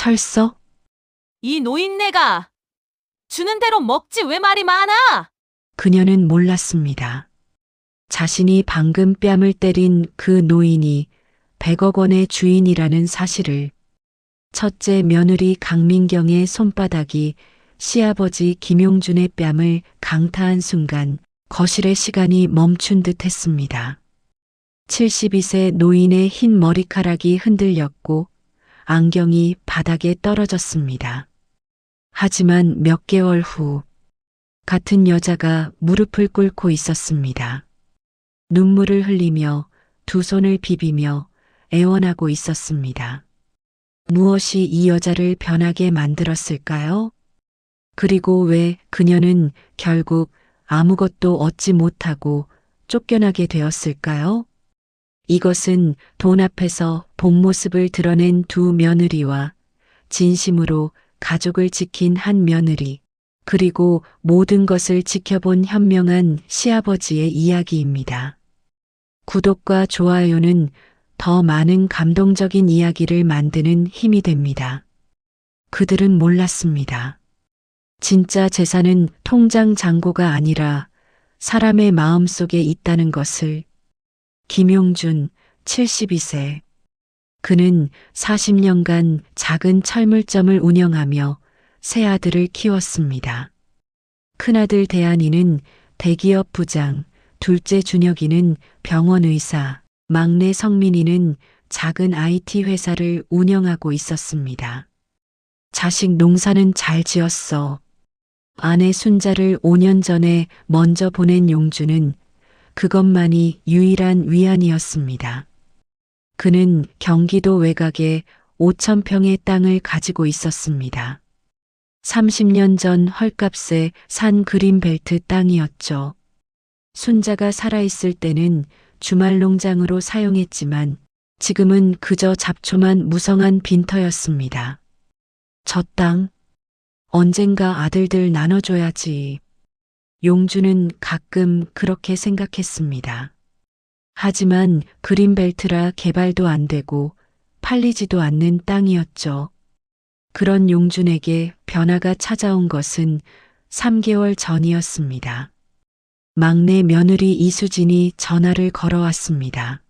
철석? 이 노인네가 주는 대로 먹지 왜 말이 많아? 그녀는 몰랐습니다. 자신이 방금 뺨을 때린 그 노인이 100억 원의 주인이라는 사실을. 첫째 며느리 강민경의 손바닥이 시아버지 김용준의 뺨을 강타한 순간 거실의 시간이 멈춘 듯 했습니다. 72세 노인의 흰 머리카락이 흔들렸고 안경이 바닥에 떨어졌습니다. 하지만 몇 개월 후 같은 여자가 무릎을 꿇고 있었습니다. 눈물을 흘리며 두 손을 비비며 애원하고 있었습니다. 무엇이 이 여자를 변하게 만들었을까요? 그리고 왜 그녀는 결국 아무것도 얻지 못하고 쫓겨나게 되었을까요? 이것은 돈 앞에서 본 모습을 드러낸 두 며느리와 진심으로 가족을 지킨 한 며느리, 그리고 모든 것을 지켜본 현명한 시아버지의 이야기입니다. 구독과 좋아요는 더 많은 감동적인 이야기를 만드는 힘이 됩니다. 그들은 몰랐습니다. 진짜 재산은 통장 잔고가 아니라 사람의 마음 속에 있다는 것을. 김용준, 72세. 그는 40년간 작은 철물점을 운영하며 세 아들을 키웠습니다. 큰아들 대한이는 대기업 부장, 둘째 준혁이는 병원 의사, 막내 성민이는 작은 IT 회사를 운영하고 있었습니다. 자식 농사는 잘 지었어. 아내 순자를 5년 전에 먼저 보낸 용주는 그것만이 유일한 위안이었습니다. 그는 경기도 외곽에 5,000평의 땅을 가지고 있었습니다. 30년 전 헐값에 산 그린벨트 땅이었죠. 순자가 살아있을 때는 주말 농장으로 사용했지만 지금은 그저 잡초만 무성한 빈터였습니다. 저 땅, 언젠가 아들들 나눠줘야지. 용주는 가끔 그렇게 생각했습니다. 하지만 그린벨트라 개발도 안 되고 팔리지도 않는 땅이었죠. 그런 용준에게 변화가 찾아온 것은 3개월 전이었습니다. 막내 며느리 이수진이 전화를 걸어왔습니다.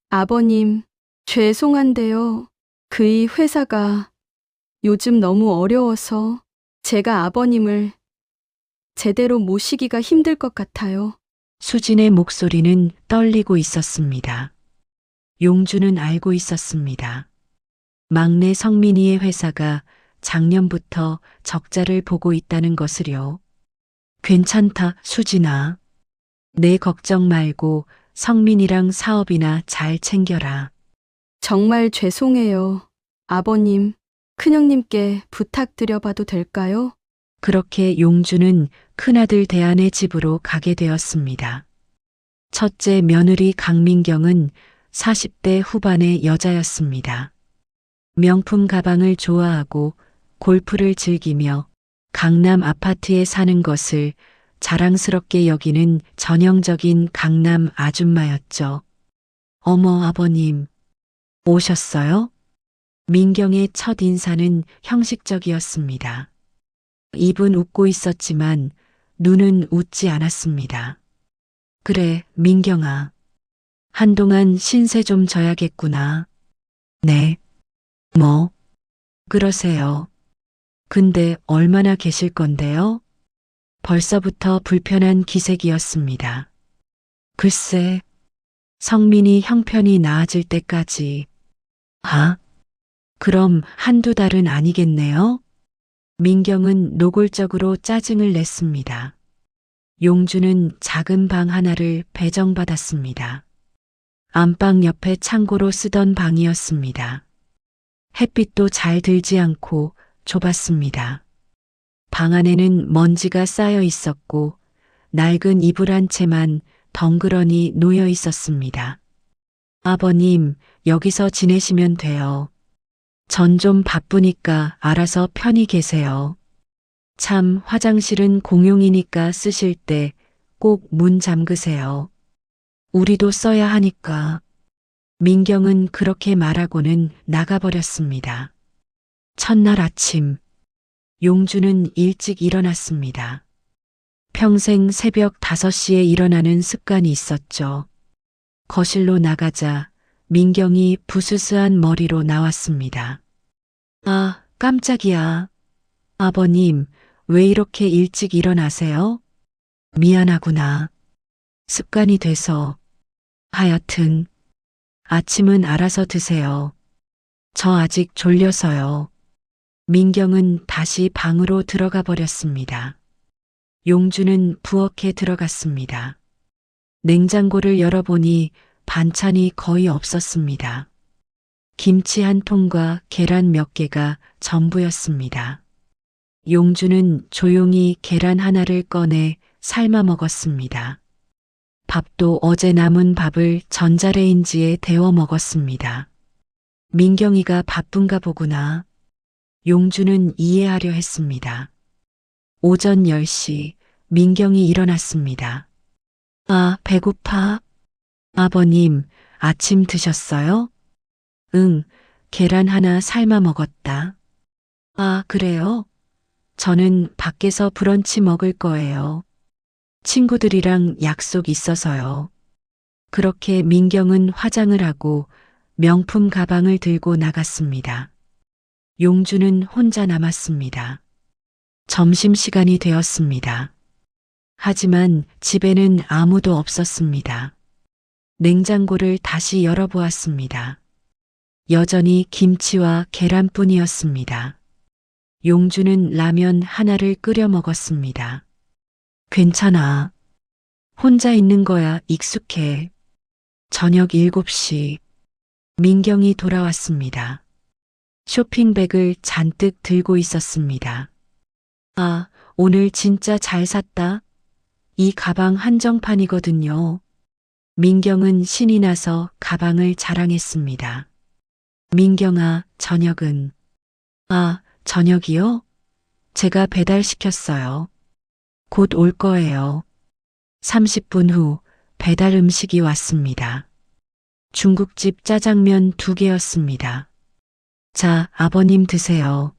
아버님, 죄송한데요. 그이 회사가 요즘 너무 어려워서 제가 아버님을 제대로 모시기가 힘들 것 같아요. 수진의 목소리는 떨리고 있었습니다. 용주는 알고 있었습니다. 막내 성민이의 회사가 작년부터 적자를 보고 있다는 것을요. 괜찮다, 수진아. 내 걱정 말고 성민이랑 사업이나 잘 챙겨라. 정말 죄송해요. 아버님, 큰형님께 부탁드려봐도 될까요? 그렇게 용주는 큰아들 대한의 집으로 가게 되었습니다. 첫째 며느리 강민경은 40대 후반의 여자였습니다. 명품 가방을 좋아하고 골프를 즐기며 강남 아파트에 사는 것을 자랑스럽게 여기는 전형적인 강남 아줌마였죠. 어머 아버님, 오셨어요? 민경의 첫 인사는 형식적이었습니다. 입은 웃고 있었지만 눈은 웃지 않았습니다. 그래, 민경아. 한동안 신세 좀 져야겠구나. 네. 뭐? 그러세요. 근데 얼마나 계실 건데요? 벌써부터 불편한 기색이었습니다. 글쎄, 성민이 형편이 나아질 때까지. 아? 그럼 한두 달은 아니겠네요? 민경은 노골적으로 짜증을 냈습니다. 용주는 작은 방 하나를 배정받았습니다. 안방 옆에 창고로 쓰던 방이었습니다. 햇빛도 잘 들지 않고 좁았습니다. 방 안에는 먼지가 쌓여 있었고 낡은 이불 한 채만 덩그러니 놓여 있었습니다. 아버님, 여기서 지내시면 돼요. 전 좀 바쁘니까 알아서 편히 계세요. 참, 화장실은 공용이니까 쓰실 때 꼭 문 잠그세요. 우리도 써야 하니까. 민경은 그렇게 말하고는 나가버렸습니다. 첫날 아침, 용주는 일찍 일어났습니다. 평생 새벽 5시에 일어나는 습관이 있었죠. 거실로 나가자 민경이 부스스한 머리로 나왔습니다. 아, 깜짝이야. 아버님, 왜 이렇게 일찍 일어나세요? 미안하구나. 습관이 돼서. 하여튼, 아침은 알아서 드세요. 저 아직 졸려서요. 민경은 다시 방으로 들어가 버렸습니다. 용주는 부엌에 들어갔습니다. 냉장고를 열어보니 반찬이 거의 없었습니다. 김치 한 통과 계란 몇 개가 전부였습니다. 용주는 조용히 계란 하나를 꺼내 삶아 먹었습니다. 밥도 어제 남은 밥을 전자레인지에 데워 먹었습니다. 민경이가 바쁜가 보구나. 용주는 이해하려 했습니다. 오전 10시 민경이 일어났습니다. 아, 배고파. 아버님, 아침 드셨어요? 응, 계란 하나 삶아 먹었다. 아, 그래요? 저는 밖에서 브런치 먹을 거예요. 친구들이랑 약속 있어서요. 그렇게 민경은 화장을 하고 명품 가방을 들고 나갔습니다. 용주는 혼자 남았습니다. 점심시간이 되었습니다. 하지만 집에는 아무도 없었습니다. 냉장고를 다시 열어보았습니다. 여전히 김치와 계란뿐이었습니다. 용주는 라면 하나를 끓여 먹었습니다. 괜찮아. 혼자 있는 거야 익숙해. 저녁 7시. 민경이 돌아왔습니다. 쇼핑백을 잔뜩 들고 있었습니다. 아, 오늘 진짜 잘 샀다. 이 가방 한정판이거든요. 민경은 신이 나서 가방을 자랑했습니다. 민경아, 저녁은? 아, 저녁이요? 제가 배달시켰어요. 곧 올 거예요. 30분 후 배달 음식이 왔습니다. 중국집 짜장면 2개였습니다. 자, 아버님 드세요.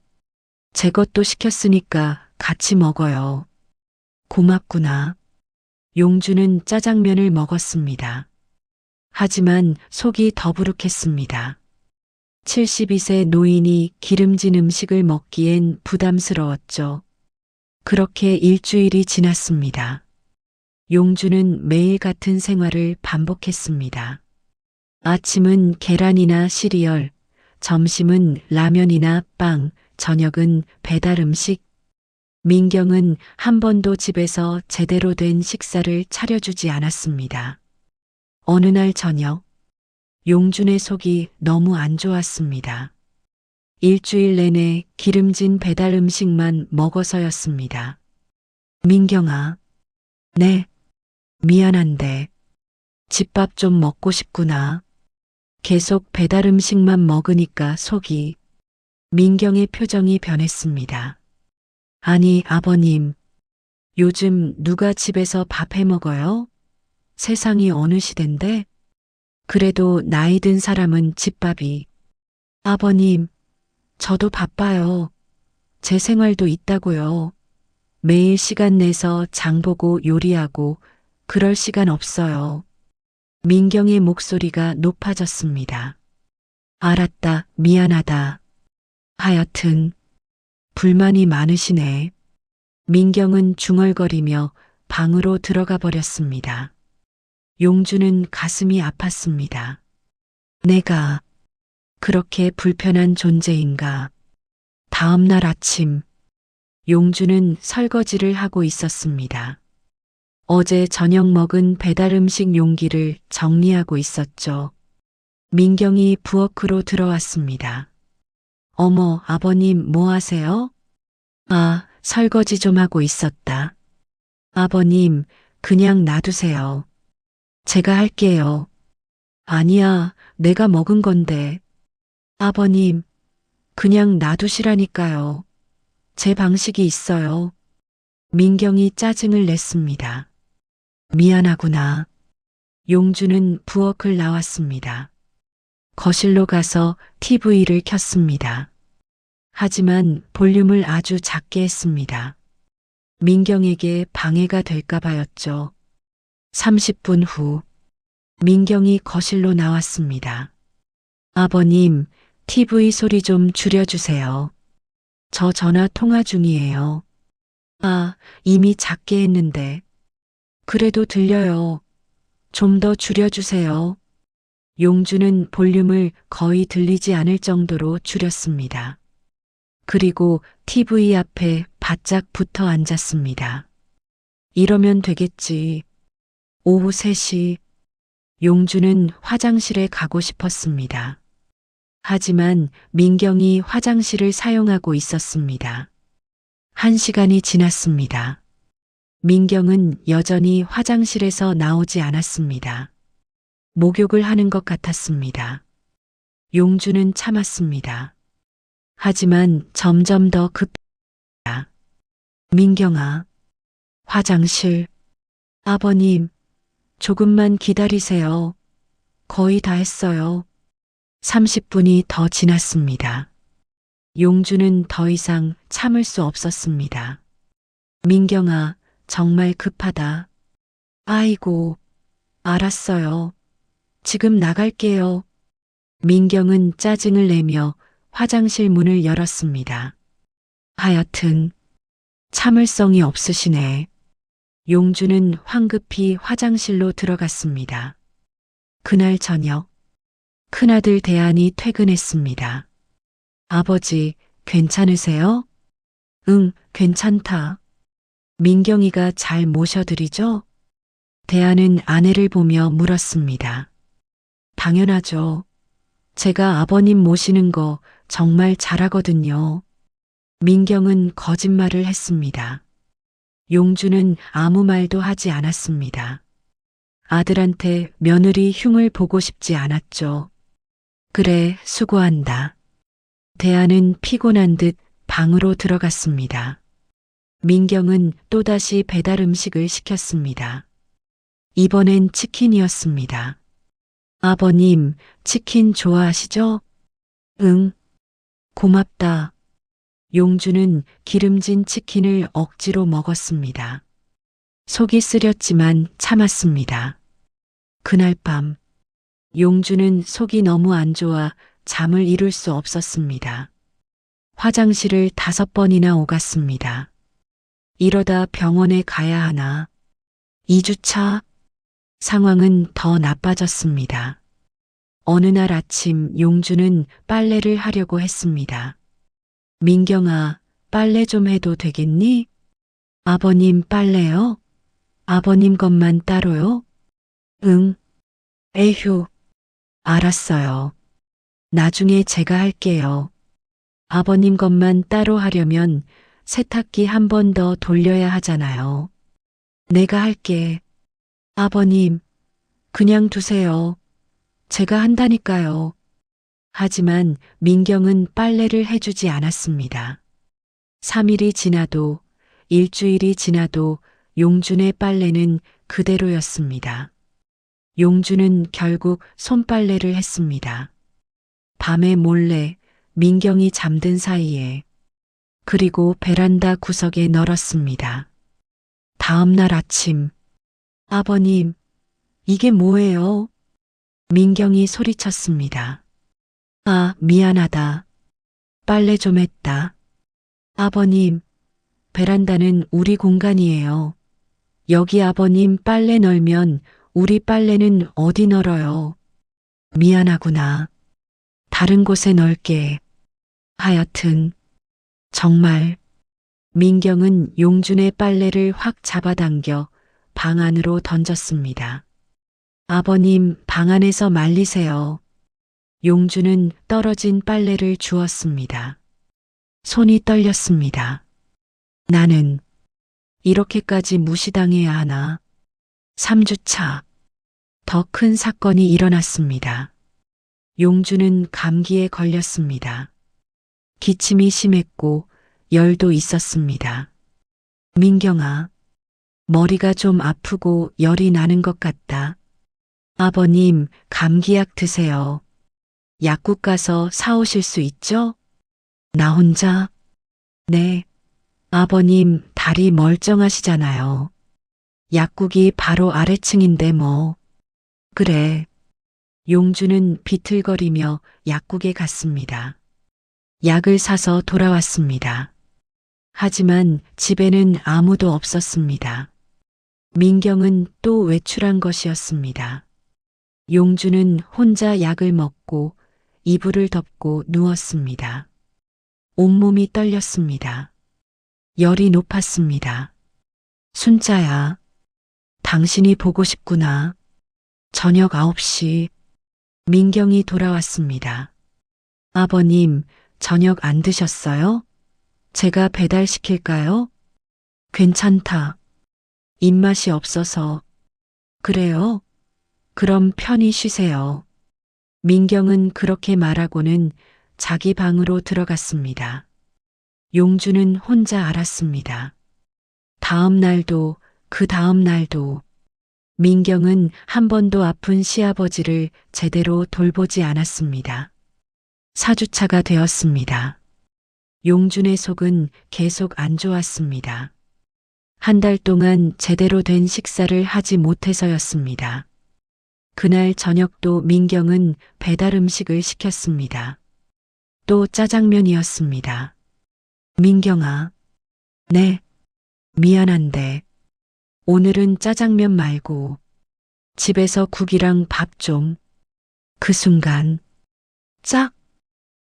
제 것도 시켰으니까 같이 먹어요. 고맙구나. 용주는 짜장면을 먹었습니다. 하지만 속이 더부룩했습니다. 72세 노인이 기름진 음식을 먹기엔 부담스러웠죠. 그렇게 일주일이 지났습니다. 용주는 매일 같은 생활을 반복했습니다. 아침은 계란이나 시리얼, 점심은 라면이나 빵, 저녁은 배달 음식. 민경은 한 번도 집에서 제대로 된 식사를 차려주지 않았습니다. 어느 날 저녁, 용준의 속이 너무 안 좋았습니다. 일주일 내내 기름진 배달 음식만 먹어서였습니다. 민경아, 네, 미안한데 집밥 좀 먹고 싶구나. 계속 배달 음식만 먹으니까 속이. 민경의 표정이 변했습니다. 아니, 아버님, 요즘 누가 집에서 밥 해 먹어요? 세상이 어느 시대인데? 그래도 나이 든 사람은 집밥이. 아버님, 저도 바빠요. 제 생활도 있다고요. 매일 시간 내서 장 보고 요리하고 그럴 시간 없어요. 민경의 목소리가 높아졌습니다. 알았다, 미안하다. 하여튼 불만이 많으시네. 민경은 중얼거리며 방으로 들어가 버렸습니다. 용주는 가슴이 아팠습니다. 내가 그렇게 불편한 존재인가. 다음 날 아침, 용주는 설거지를 하고 있었습니다. 어제 저녁 먹은 배달 음식 용기를 정리하고 있었죠. 민경이 부엌으로 들어왔습니다. 어머, 아버님 뭐 하세요? 아, 설거지 좀 하고 있었다. 아버님, 그냥 놔두세요. 제가 할게요. 아니야, 내가 먹은 건데. 아버님, 그냥 놔두시라니까요. 제 방식이 있어요. 민경이 짜증을 냈습니다. 미안하구나. 용주는 부엌을 나왔습니다. 거실로 가서 TV를 켰습니다. 하지만 볼륨을 아주 작게 했습니다. 민경에게 방해가 될까 봐였죠. 30분 후, 민경이 거실로 나왔습니다. 아버님, TV 소리 좀 줄여주세요. 저 전화 통화 중이에요. 아, 이미 작게 했는데. 그래도 들려요. 좀 더 줄여주세요. 용주는 볼륨을 거의 들리지 않을 정도로 줄였습니다. 그리고 TV 앞에 바짝 붙어 앉았습니다. 이러면 되겠지. 오후 3시, 용주는 화장실에 가고 싶었습니다. 하지만 민경이 화장실을 사용하고 있었습니다. 1시간이 지났습니다. 민경은 여전히 화장실에서 나오지 않았습니다. 목욕을 하는 것 같았습니다. 용주는 참았습니다. 하지만 점점 더 급했습니다. 민경아, 화장실. 아버님, 조금만 기다리세요. 거의 다 했어요. 30분이 더 지났습니다. 용주는 더 이상 참을 수 없었습니다. 민경아, 정말 급하다. 아이고, 알았어요. 지금 나갈게요. 민경은 짜증을 내며 화장실 문을 열었습니다. 하여튼, 참을성이 없으시네. 용주는 황급히 화장실로 들어갔습니다. 그날 저녁, 큰아들 대안이 퇴근했습니다. 아버지, 괜찮으세요? 응, 괜찮다. 민경이가 잘 모셔드리죠? 대안은 아내를 보며 물었습니다. 당연하죠. 제가 아버님 모시는 거 정말 잘하거든요. 민경은 거짓말을 했습니다. 용주는 아무 말도 하지 않았습니다. 아들한테 며느리 흉을 보고 싶지 않았죠. 그래, 수고한다. 대안은 피곤한 듯 방으로 들어갔습니다. 민경은 또다시 배달 음식을 시켰습니다. 이번엔 치킨이었습니다. 아버님, 치킨 좋아하시죠? 응. 고맙다. 용주는 기름진 치킨을 억지로 먹었습니다. 속이 쓰렸지만 참았습니다. 그날 밤, 용주는 속이 너무 안 좋아 잠을 이룰 수 없었습니다. 화장실을 5번이나 오갔습니다. 이러다 병원에 가야 하나. 2주차. 상황은 더 나빠졌습니다. 어느 날 아침 용주는 빨래를 하려고 했습니다. 민경아, 빨래 좀 해도 되겠니? 아버님 빨래요? 아버님 것만 따로요? 응. 에휴. 알았어요. 나중에 제가 할게요. 아버님 것만 따로 하려면 세탁기 한 번 더 돌려야 하잖아요. 내가 할게. 아버님, 그냥 두세요. 제가 한다니까요. 하지만 민경은 빨래를 해주지 않았습니다. 3일이 지나도 일주일이 지나도 용준의 빨래는 그대로였습니다. 용준은 결국 손빨래를 했습니다. 밤에 몰래 민경이 잠든 사이에. 그리고 베란다 구석에 널었습니다. 다음 날 아침, 아버님, 이게 뭐예요? 민경이 소리쳤습니다. 아, 미안하다. 빨래 좀 했다. 아버님, 베란다는 우리 공간이에요. 여기 아버님 빨래 널면 우리 빨래는 어디 널어요? 미안하구나. 다른 곳에 널게. 하여튼, 정말. 민경은 용준의 빨래를 확 잡아당겨 방 안으로 던졌습니다. 아버님, 방 안에서 말리세요. 용준은 떨어진 빨래를 주웠습니다. 손이 떨렸습니다. 나는 이렇게까지 무시당해야 하나? 3주차. 더 큰 사건이 일어났습니다. 용준은 감기에 걸렸습니다. 기침이 심했고 열도 있었습니다. 민경아, 머리가 좀 아프고 열이 나는 것 같다. 아버님, 감기약 드세요. 약국 가서 사오실 수 있죠? 나 혼자? 네. 아버님 다리 멀쩡하시잖아요. 약국이 바로 아래층인데 뭐. 그래. 용주는 비틀거리며 약국에 갔습니다. 약을 사서 돌아왔습니다. 하지만 집에는 아무도 없었습니다. 민경은 또 외출한 것이었습니다. 용주는 혼자 약을 먹고 이불을 덮고 누웠습니다. 온몸이 떨렸습니다. 열이 높았습니다. 순자야, 당신이 보고 싶구나. 저녁 9시, 민경이 돌아왔습니다. 아버님, 저녁 안 드셨어요? 제가 배달시킬까요? 괜찮다. 입맛이 없어서. 그래요? 그럼 편히 쉬세요. 민경은 그렇게 말하고는 자기 방으로 들어갔습니다. 용주는 혼자 알았습니다. 다음 날도 그 다음 날도 민경은 한 번도 아픈 시아버지를 제대로 돌보지 않았습니다. 4주차가 되었습니다. 용준의 속은 계속 안 좋았습니다. 한 달 동안 제대로 된 식사를 하지 못해서였습니다. 그날 저녁도 민경은 배달 음식을 시켰습니다. 또 짜장면이었습니다. 민경아. 네. 미안한데 오늘은 짜장면 말고 집에서 국이랑 밥 좀. 그 순간 짝!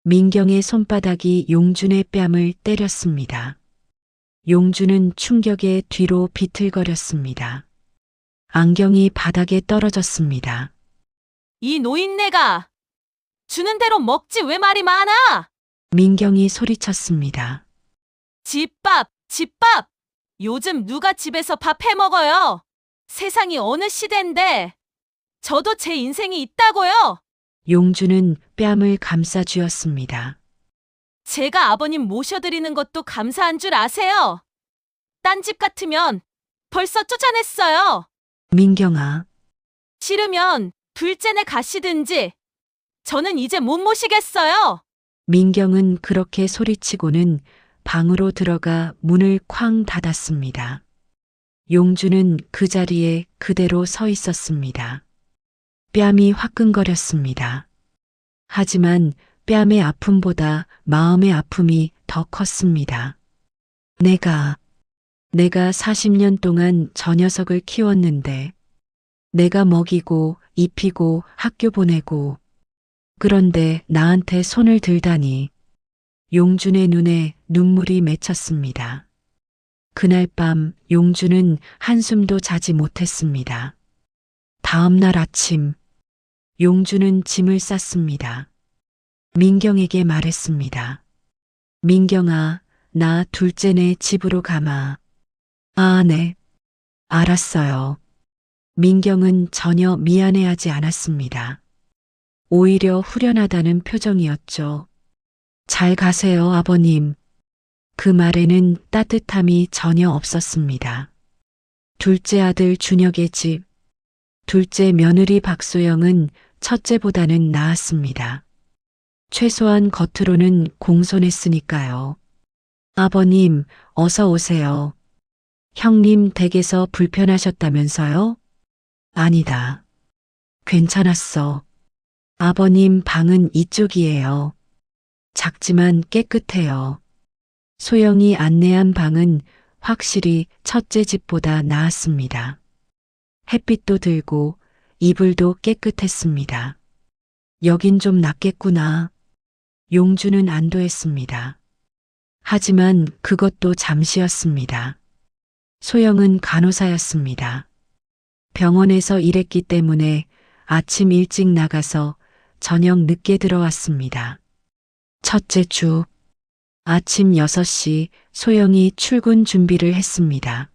민경의 손바닥이 용준의 뺨을 때렸습니다. 용준은 충격에 뒤로 비틀거렸습니다. 안경이 바닥에 떨어졌습니다. 이 노인네가 주는 대로 먹지 왜 말이 많아? 민경이 소리쳤습니다. 집밥, 집밥! 요즘 누가 집에서 밥 해 먹어요? 세상이 어느 시대인데 저도 제 인생이 있다고요. 용준은 뺨을 감싸 쥐었습니다. 제가 아버님 모셔드리는 것도 감사한 줄 아세요? 딴 집 같으면 벌써 쫓아냈어요. 민경아. 싫으면 둘째네 가시든지. 저는 이제 못 모시겠어요. 민경은 그렇게 소리치고는 방으로 들어가 문을 쾅 닫았습니다. 용주는 그 자리에 그대로 서 있었습니다. 뺨이 화끈거렸습니다. 하지만 뺨의 아픔보다 마음의 아픔이 더 컸습니다. 내가 40년 동안 저 녀석을 키웠는데, 내가 먹이고 입히고 학교 보내고, 그런데 나한테 손을 들다니. 용준의 눈에 눈물이 맺혔습니다. 그날 밤 용준은 한숨도 자지 못했습니다. 다음 날 아침 용준은 짐을 쌌습니다. 민경에게 말했습니다. 민경아, 나 둘째네 집으로 가마. 아, 네. 알았어요. 민경은 전혀 미안해하지 않았습니다. 오히려 후련하다는 표정이었죠. 잘 가세요, 아버님. 그 말에는 따뜻함이 전혀 없었습니다. 둘째 아들 준혁의 집, 둘째 며느리 박소영은 첫째보다는 나았습니다. 최소한 겉으로는 공손했으니까요. 아버님, 어서 오세요. 형님 댁에서 불편하셨다면서요? 아니다. 괜찮았어. 아버님 방은 이쪽이에요. 작지만 깨끗해요. 소영이 안내한 방은 확실히 첫째 집보다 나았습니다. 햇빛도 들고 이불도 깨끗했습니다. 여긴 좀 낫겠구나. 용주는 안도했습니다. 하지만 그것도 잠시였습니다. 소영은 간호사였습니다. 병원에서 일했기 때문에 아침 일찍 나가서 저녁 늦게 들어왔습니다. 첫째 주 아침 6시 소영이 출근 준비를 했습니다.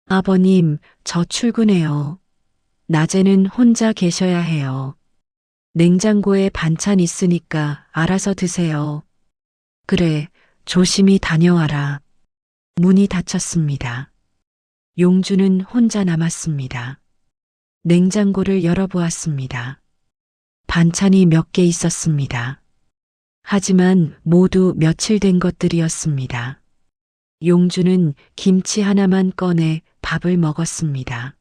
아버님, 저 출근해요. 낮에는 혼자 계셔야 해요. 냉장고에 반찬 있으니까 알아서 드세요. 그래, 조심히 다녀와라. 문이 닫혔습니다. 용주는 혼자 남았습니다. 냉장고를 열어보았습니다. 반찬이 몇 개 있었습니다. 하지만 모두 며칠 된 것들이었습니다. 용주는 김치 하나만 꺼내 밥을 먹었습니다.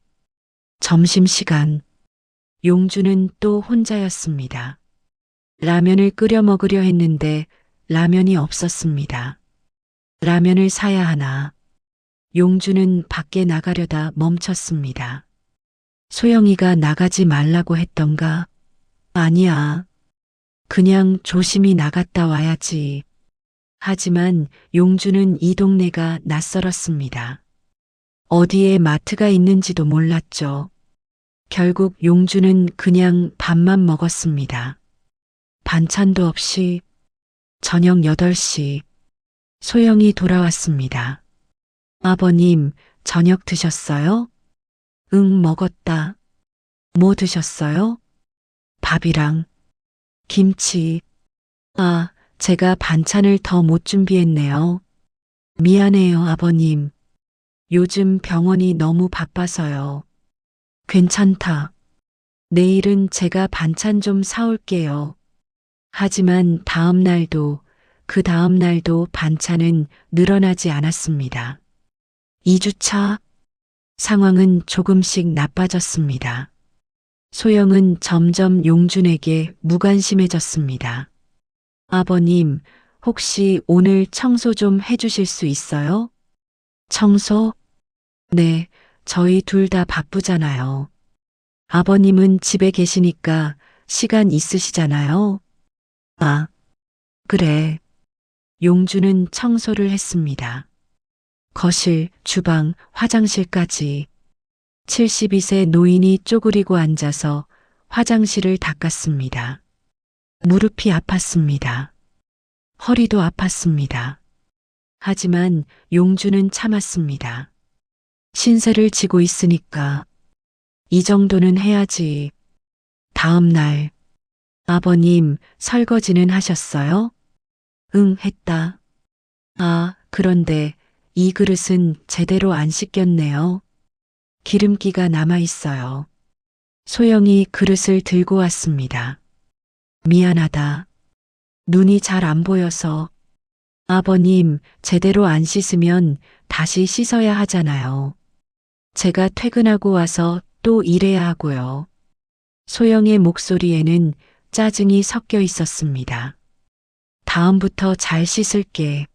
점심시간. 용주는 또 혼자였습니다. 라면을 끓여 먹으려 했는데 라면이 없었습니다. 라면을 사야 하나. 용주는 밖에 나가려다 멈췄습니다. 소영이가 나가지 말라고 했던가? 아니야. 그냥 조심히 나갔다 와야지. 하지만 용주는 이 동네가 낯설었습니다. 어디에 마트가 있는지도 몰랐죠. 결국 용주는 그냥 밥만 먹었습니다. 반찬도 없이. 저녁 8시. 소영이 돌아왔습니다. 아버님, 저녁 드셨어요? 응, 먹었다. 뭐 드셨어요? 밥이랑 김치. 아, 제가 반찬을 더 못 준비했네요. 미안해요, 아버님. 요즘 병원이 너무 바빠서요. 괜찮다. 내일은 제가 반찬 좀 사올게요. 하지만 다음 날도 그 다음 날도 반찬은 늘어나지 않았습니다. 2주차. 상황은 조금씩 나빠졌습니다. 소영은 점점 용준에게 무관심해졌습니다. 아버님, 혹시 오늘 청소 좀 해주실 수 있어요? 청소? 네, 저희 둘 다 바쁘잖아요. 아버님은 집에 계시니까 시간 있으시잖아요. 아, 그래. 용주는 청소를 했습니다. 거실, 주방, 화장실까지. 72세 노인이 쪼그리고 앉아서 화장실을 닦았습니다. 무릎이 아팠습니다. 허리도 아팠습니다. 하지만 용주는 참았습니다. 신세를 지고 있으니까 이 정도는 해야지. 다음 날. 아버님, 설거지는 하셨어요? 응, 했다. 아, 그런데 이 그릇은 제대로 안 씻겼네요. 기름기가 남아 있어요. 소영이 그릇을 들고 왔습니다. 미안하다. 눈이 잘 안 보여서. 아버님, 제대로 안 씻으면 다시 씻어야 하잖아요. 제가 퇴근하고 와서 또 일해야 하고요. 소영의 목소리에는 짜증이 섞여 있었습니다. 다음부터 잘 씻을게.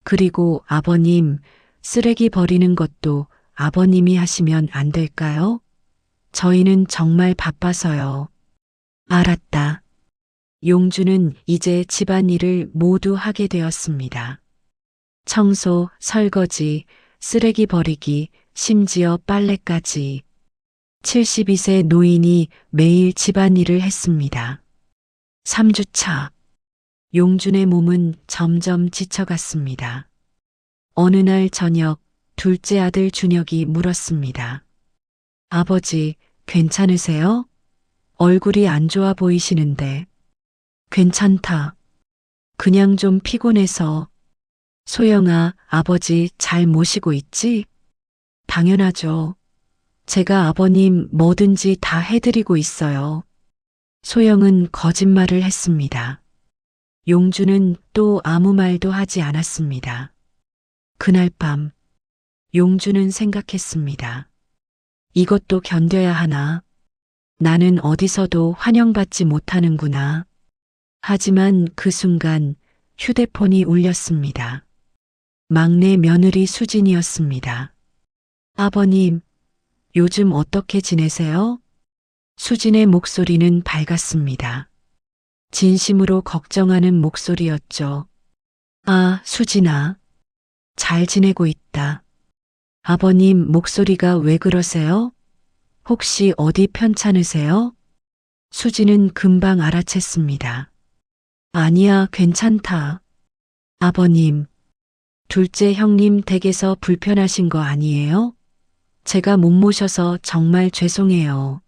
그리고 아버님, 쓰레기 버리는 것도 아버님이 하시면 안 될까요? 저희는 정말 바빠서요. 알았다. 용주는 이제 집안일을 모두 하게 되었습니다. 청소, 설거지, 쓰레기 버리기, 심지어 빨래까지. 72세 노인이 매일 집안일을 했습니다. 3주차. 용준의 몸은 점점 지쳐갔습니다. 어느 날 저녁, 둘째 아들 준혁이 물었습니다. 아버지, 괜찮으세요? 얼굴이 안 좋아 보이시는데. 괜찮다. 그냥 좀 피곤해서. 소영아, 아버지 잘 모시고 있지? 당연하죠. 제가 아버님 뭐든지 다 해드리고 있어요. 소영은 거짓말을 했습니다. 용주는 또 아무 말도 하지 않았습니다. 그날 밤, 용주는 생각했습니다. 이것도 견뎌야 하나? 나는 어디서도 환영받지 못하는구나. 하지만 그 순간 휴대폰이 울렸습니다. 막내 며느리 수진이었습니다. 아버님, 요즘 어떻게 지내세요? 수진의 목소리는 밝았습니다. 진심으로 걱정하는 목소리였죠. 아, 수진아. 잘 지내고 있다. 아버님 목소리가 왜 그러세요? 혹시 어디 편찮으세요? 수진은 금방 알아챘습니다. 아니야, 괜찮다. 아버님, 둘째 형님 댁에서 불편하신 거 아니에요? 제가 못 모셔서 정말 죄송해요.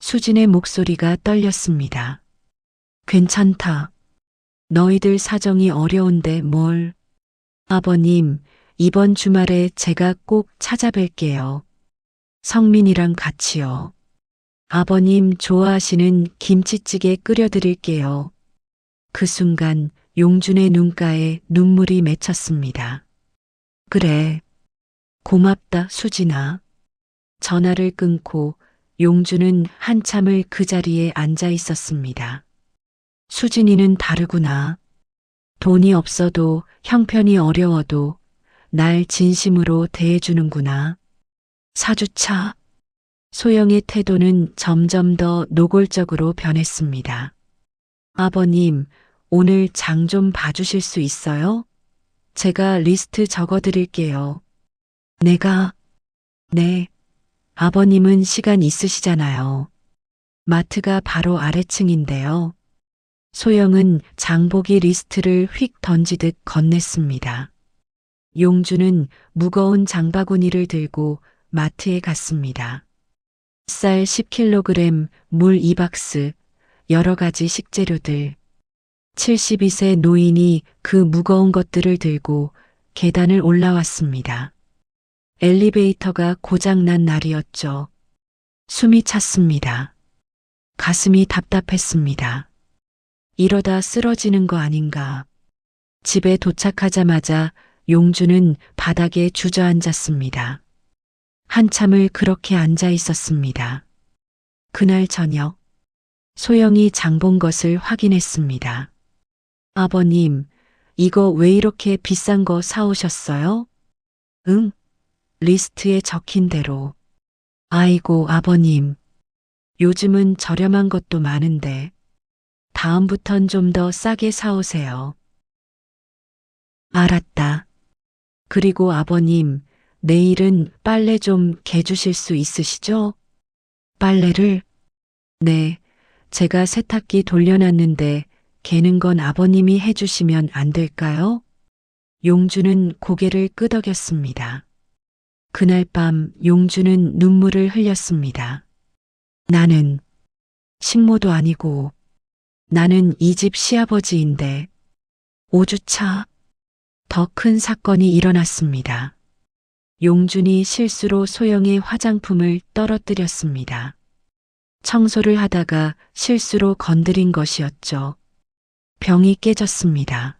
수진의 목소리가 떨렸습니다. 괜찮다. 너희들 사정이 어려운데 뭘. 아버님, 이번 주말에 제가 꼭 찾아뵐게요. 성민이랑 같이요. 아버님 좋아하시는 김치찌개 끓여드릴게요. 그 순간 용준의 눈가에 눈물이 맺혔습니다. 그래. 고맙다, 수진아. 전화를 끊고 용준은 한참을 그 자리에 앉아 있었습니다. 수진이는 다르구나. 돈이 없어도 형편이 어려워도 날 진심으로 대해주는구나. 4주차. 소영의 태도는 점점 더 노골적으로 변했습니다. 아버님, 오늘 장 좀 봐주실 수 있어요? 제가 리스트 적어드릴게요. 네. 아버님은 시간 있으시잖아요. 마트가 바로 아래층인데요. 소영은 장보기 리스트를 휙 던지듯 건넸습니다. 용주는 무거운 장바구니를 들고 마트에 갔습니다. 쌀 10kg, 물 2박스, 여러 가지 식재료들. 72세 노인이 그 무거운 것들을 들고 계단을 올라왔습니다. 엘리베이터가 고장난 날이었죠. 숨이 찼습니다. 가슴이 답답했습니다. 이러다 쓰러지는 거 아닌가. 집에 도착하자마자 용주는 바닥에 주저앉았습니다. 한참을 그렇게 앉아 있었습니다. 그날 저녁, 소영이 장 본 것을 확인했습니다. 아버님, 이거 왜 이렇게 비싼 거 사오셨어요? 응, 리스트에 적힌 대로. 아이고, 아버님. 요즘은 저렴한 것도 많은데. 다음부턴 좀 더 싸게 사오세요. 알았다. 그리고 아버님, 내일은 빨래 좀 개주실 수 있으시죠? 빨래를? 네, 제가 세탁기 돌려놨는데 개는 건 아버님이 해주시면 안 될까요? 용주는 고개를 끄덕였습니다. 그날 밤 용주는 눈물을 흘렸습니다. 나는 식모도 아니고 나는 이 집 시아버지인데 5주차 더 큰 사건이 일어났습니다. 용준이 실수로 소영의 화장품을 떨어뜨렸습니다. 청소를 하다가 실수로 건드린 것이었죠. 병이 깨졌습니다.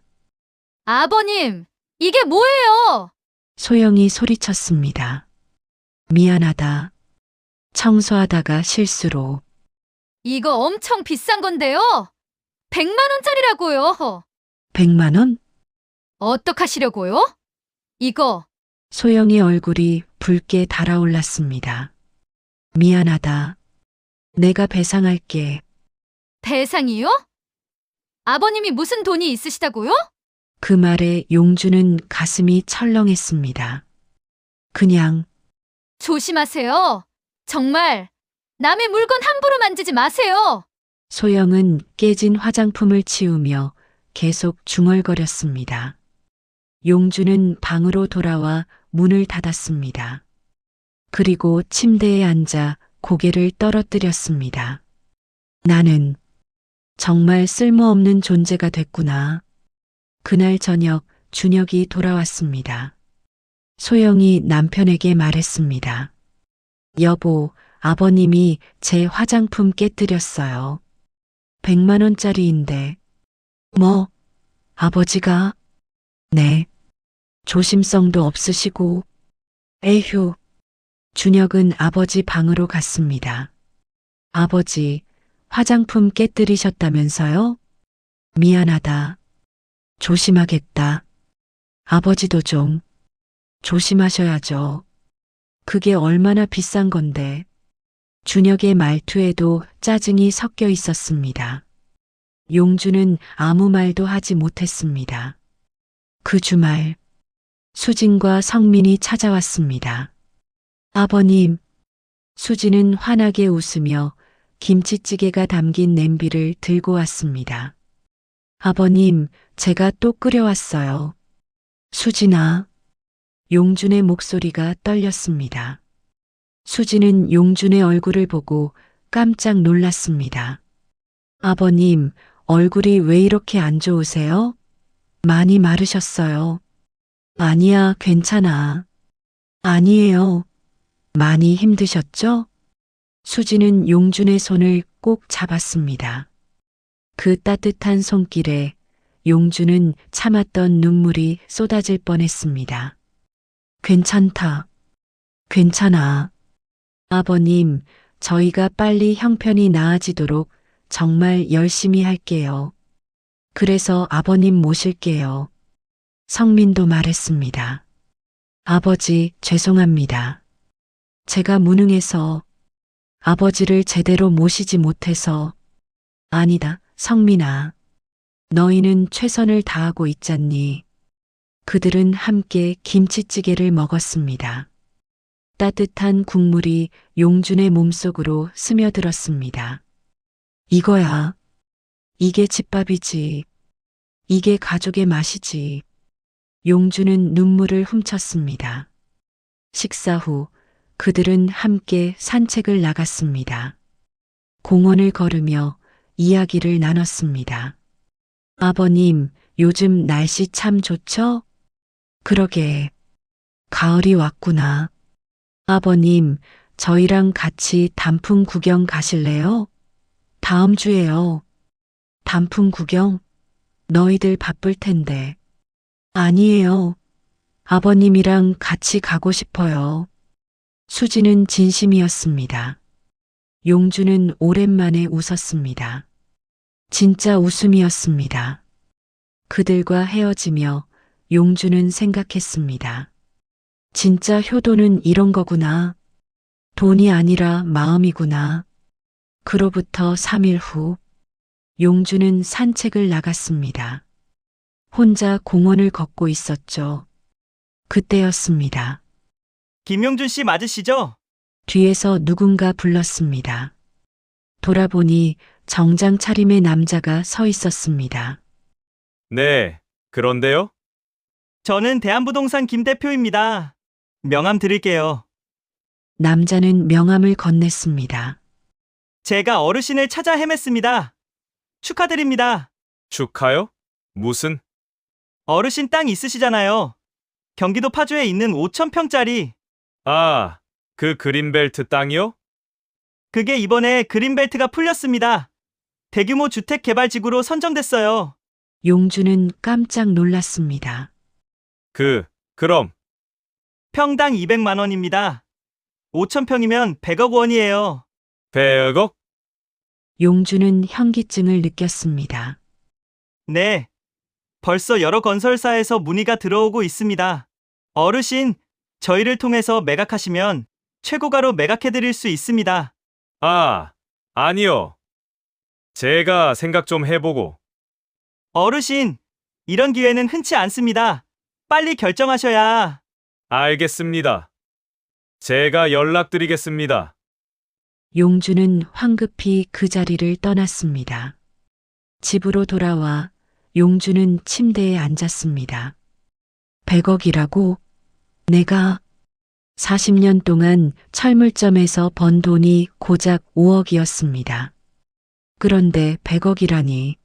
아버님, 이게 뭐예요? 소영이 소리쳤습니다. 미안하다. 청소하다가 실수로. 이거 엄청 비싼 건데요. 100만 원짜리라고요. 100만 원? 어떡하시려고요? 이거 소영의 얼굴이 붉게 달아올랐습니다. 미안하다. 내가 배상할게. 배상이요? 아버님이 무슨 돈이 있으시다고요? 그 말에 용주는 가슴이 철렁했습니다. 그냥 조심하세요. 정말 남의 물건 함부로 만지지 마세요. 소영은 깨진 화장품을 치우며 계속 중얼거렸습니다. 용주는 방으로 돌아와 문을 닫았습니다. 그리고 침대에 앉아 고개를 떨어뜨렸습니다. 나는 정말 쓸모없는 존재가 됐구나. 그날 저녁 준혁이 돌아왔습니다. 소영이 남편에게 말했습니다. 여보, 아버님이 제 화장품 깨뜨렸어요. 100만 원짜리인데. 뭐? 아버지가? 네. 조심성도 없으시고. 에휴. 준혁은 아버지 방으로 갔습니다. 아버지, 화장품 깨뜨리셨다면서요? 미안하다. 조심하겠다. 아버지도 좀 조심하셔야죠. 그게 얼마나 비싼 건데. 준혁의 말투에도 짜증이 섞여 있었습니다. 용주는 아무 말도 하지 못했습니다. 그 주말, 수진과 성민이 찾아왔습니다. 아버님, 수진은 환하게 웃으며 김치찌개가 담긴 냄비를 들고 왔습니다. 아버님, 제가 또 끓여왔어요. 수진아. 용준의 목소리가 떨렸습니다. 수진은 용준의 얼굴을 보고 깜짝 놀랐습니다. 아버님, 얼굴이 왜 이렇게 안 좋으세요? 많이 마르셨어요. 아니야, 괜찮아. 아니에요. 많이 힘드셨죠? 수진은 용준의 손을 꼭 잡았습니다. 그 따뜻한 손길에 용주는 참았던 눈물이 쏟아질 뻔했습니다. 괜찮다. 괜찮아. 아버님, 저희가 빨리 형편이 나아지도록 정말 열심히 할게요. 그래서 아버님 모실게요. 성민도 말했습니다. 아버지, 죄송합니다. 제가 무능해서 아버지를 제대로 모시지 못해서. 아니다, 성민아. 너희는 최선을 다하고 있잖니. 그들은 함께 김치찌개를 먹었습니다. 따뜻한 국물이 용준의 몸속으로 스며들었습니다. 이거야. 이게 집밥이지. 이게 가족의 맛이지. 용준은 눈물을 훔쳤습니다. 식사 후 그들은 함께 산책을 나갔습니다. 공원을 걸으며 이야기를 나눴습니다. 아버님, 요즘 날씨 참 좋죠? 그러게. 가을이 왔구나. 아버님, 저희랑 같이 단풍 구경 가실래요? 다음 주에요. 단풍 구경? 너희들 바쁠 텐데. 아니에요. 아버님이랑 같이 가고 싶어요. 수지는 진심이었습니다. 용주는 오랜만에 웃었습니다. 진짜 웃음이었습니다. 그들과 헤어지며 용주는 생각했습니다. 진짜 효도는 이런 거구나. 돈이 아니라 마음이구나. 그로부터 3일 후, 용주는 산책을 나갔습니다. 혼자 공원을 걷고 있었죠. 그때였습니다. 김용준 씨 맞으시죠? 뒤에서 누군가 불렀습니다. 돌아보니 정장 차림의 남자가 서 있었습니다. 네, 그런데요? 저는 대한부동산 김 대표입니다. 명함 드릴게요. 남자는 명함을 건넸습니다. 제가 어르신을 찾아 헤맸습니다. 축하드립니다. 축하요? 무슨? 어르신 땅 있으시잖아요. 경기도 파주에 있는 5,000평짜리. 아, 그 그린벨트 땅이요? 그게 이번에 그린벨트가 풀렸습니다. 대규모 주택개발지구로 선정됐어요. 용주는 깜짝 놀랐습니다. 그럼, 평당 200만 원입니다. 5,000평이면 100억 원이에요. 100억? 용주는 현기증을 느꼈습니다. 네. 벌써 여러 건설사에서 문의가 들어오고 있습니다. 어르신, 저희를 통해서 매각하시면 최고가로 매각해드릴 수 있습니다. 아, 아니요. 제가 생각 좀 해보고. 어르신, 이런 기회는 흔치 않습니다. 빨리 결정하셔야. 알겠습니다. 제가 연락드리겠습니다. 용주는 황급히 그 자리를 떠났습니다. 집으로 돌아와 용주는 침대에 앉았습니다. 100억이라고? 내가 40년 동안 철물점에서 번 돈이 고작 5억이었습니다. 그런데 100억이라니.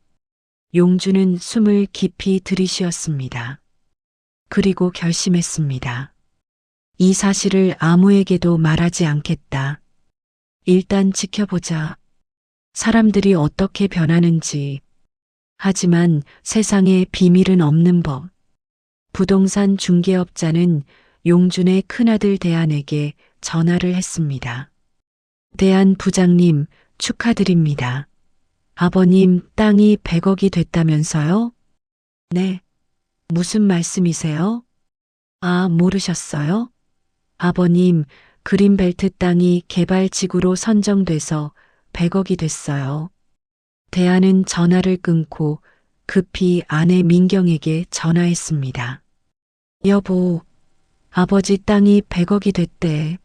용주는 숨을 깊이 들이쉬었습니다. 그리고 결심했습니다. 이 사실을 아무에게도 말하지 않겠다. 일단 지켜보자. 사람들이 어떻게 변하는지. 하지만 세상에 비밀은 없는 법. 부동산 중개업자는 용준의 큰아들 대안에게 전화를 했습니다. 대안 부장님, 축하드립니다. 아버님 땅이 100억이 됐다면서요? 네. 무슨 말씀이세요? 아, 모르셨어요? 아버님, 그린벨트 땅이 개발지구로 선정돼서 100억이 됐어요. 대안은 전화를 끊고 급히 아내 민경에게 전화했습니다. 여보, 아버지 땅이 100억이 됐대.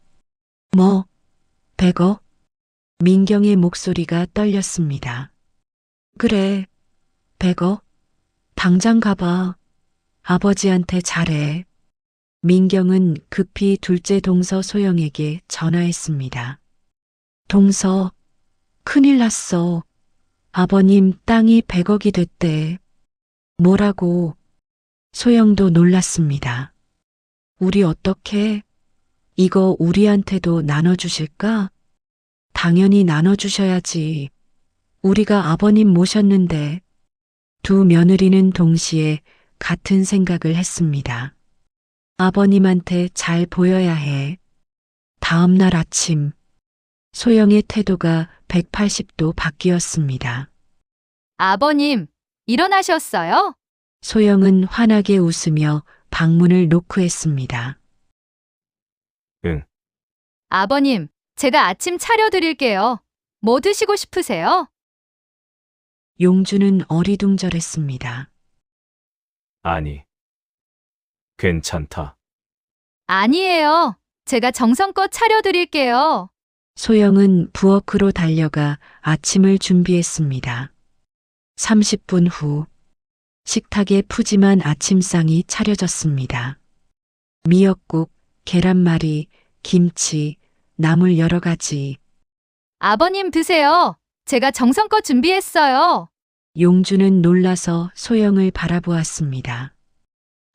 뭐, 100억? 민경의 목소리가 떨렸습니다. 그래, 100억? 당장 가봐. 아버지한테 잘해. 민경은 급히 둘째 동서 소영에게 전화했습니다. 동서, 큰일 났어. 아버님 땅이 100억이 됐대. 뭐라고? 소영도 놀랐습니다. 우리 어떻게? 이거 우리한테도 나눠주실까? 당연히 나눠주셔야지. 우리가 아버님 모셨는데 두 며느리는 동시에 같은 생각을 했습니다. 아버님한테 잘 보여야 해. 다음 날 아침 소영의 태도가 180도 바뀌었습니다. 아버님, 일어나셨어요? 소영은 환하게 웃으며 방문을 노크했습니다. 아버님, 제가 아침 차려드릴게요. 뭐 드시고 싶으세요? 용주는 어리둥절했습니다. 아니. 괜찮다. 아니에요. 제가 정성껏 차려드릴게요. 소영은 부엌으로 달려가 아침을 준비했습니다. 30분 후 식탁에 푸짐한 아침상이 차려졌습니다. 미역국, 계란말이, 김치, 나물 여러 가지. 아버님 드세요. 제가 정성껏 준비했어요. 용주는 놀라서 소영을 바라보았습니다.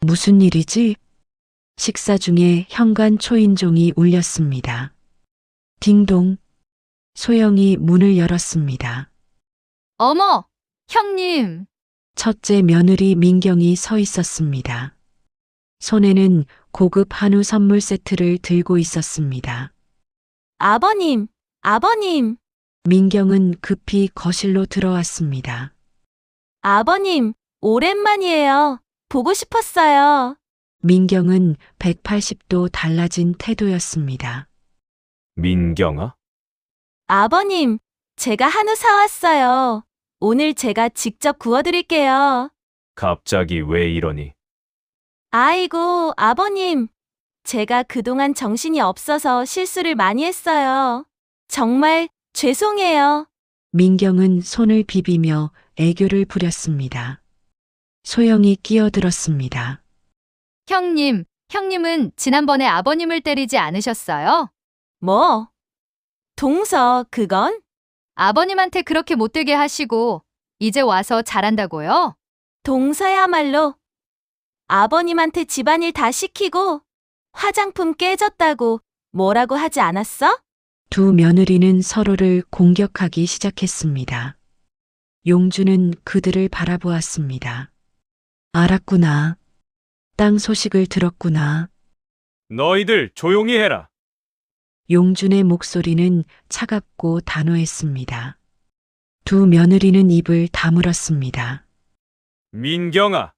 무슨 일이지? 식사 중에 현관 초인종이 울렸습니다. 딩동. 소영이 문을 열었습니다. 어머, 형님. 첫째 며느리 민경이 서 있었습니다. 손에는 고급 한우 선물 세트를 들고 있었습니다. 아버님, 아버님, 민경은 급히 거실로 들어왔습니다. 아버님, 오랜만이에요. 보고 싶었어요. 민경은 180도 달라진 태도였습니다. 민경아? 아버님, 제가 한우 사왔어요. 오늘 제가 직접 구워드릴게요. 갑자기 왜 이러니? 아이고, 아버님. 제가 그동안 정신이 없어서 실수를 많이 했어요. 정말 죄송해요. 민경은 손을 비비며 애교를 부렸습니다. 소영이 끼어들었습니다. 형님은 지난번에 아버님을 때리지 않으셨어요? 뭐? 동서, 그건? 아버님한테 그렇게 못되게 하시고 이제 와서 잘한다고요? 동서야말로 아버님한테 집안일 다 시키고 화장품 깨졌다고 뭐라고 하지 않았어? 두 며느리는 서로를 공격하기 시작했습니다. 용주는 그들을 바라보았습니다. 알았구나. 땅 소식을 들었구나. 너희들 조용히 해라. 용준의 목소리는 차갑고 단호했습니다. 두 며느리는 입을 다물었습니다. 민경아,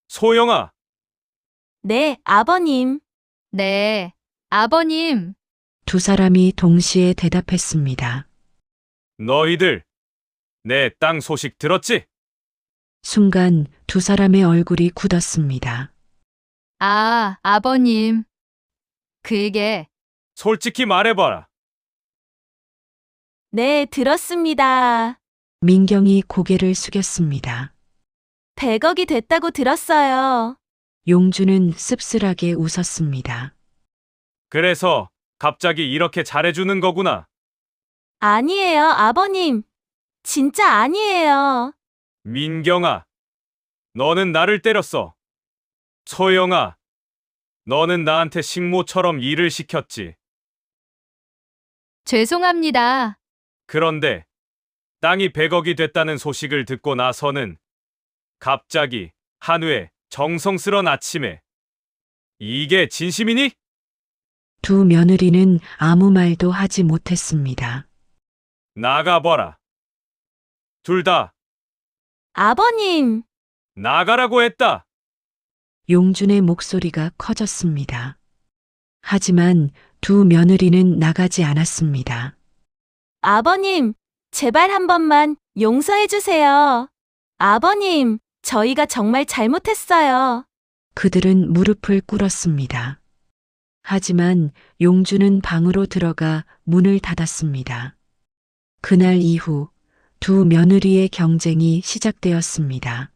소영아, 네, 아버님. 네, 아버님. 두 사람이 동시에 대답했습니다. 너희들 내 땅 소식 들었지? 순간 두 사람의 얼굴이 굳었습니다. 아, 아버님. 그게 솔직히 말해봐라. 네, 들었습니다. 민경이 고개를 숙였습니다. 100억이 됐다고 들었어요. 용주는 씁쓸하게 웃었습니다. 그래서 갑자기 이렇게 잘해주는 거구나. 아니에요, 아버님. 진짜 아니에요. 민경아, 너는 나를 때렸어. 소영아, 너는 나한테 식모처럼 일을 시켰지. 죄송합니다. 그런데 땅이 100억이 됐다는 소식을 듣고 나서는 갑자기 한우의 정성스런 아침에 이게 진심이니? 두 며느리는 아무 말도 하지 못했습니다. 나가봐라. 둘 다 아버님. 나가라고 했다. 용준의 목소리가 커졌습니다. 하지만 두 며느리는 나가지 않았습니다. 아버님, 제발 한 번만 용서해 주세요. 아버님, 저희가 정말 잘못했어요. 그들은 무릎을 꿇었습니다. 하지만 용주는 방으로 들어가 문을 닫았습니다. 그날 이후 두 며느리의 경쟁이 시작되었습니다.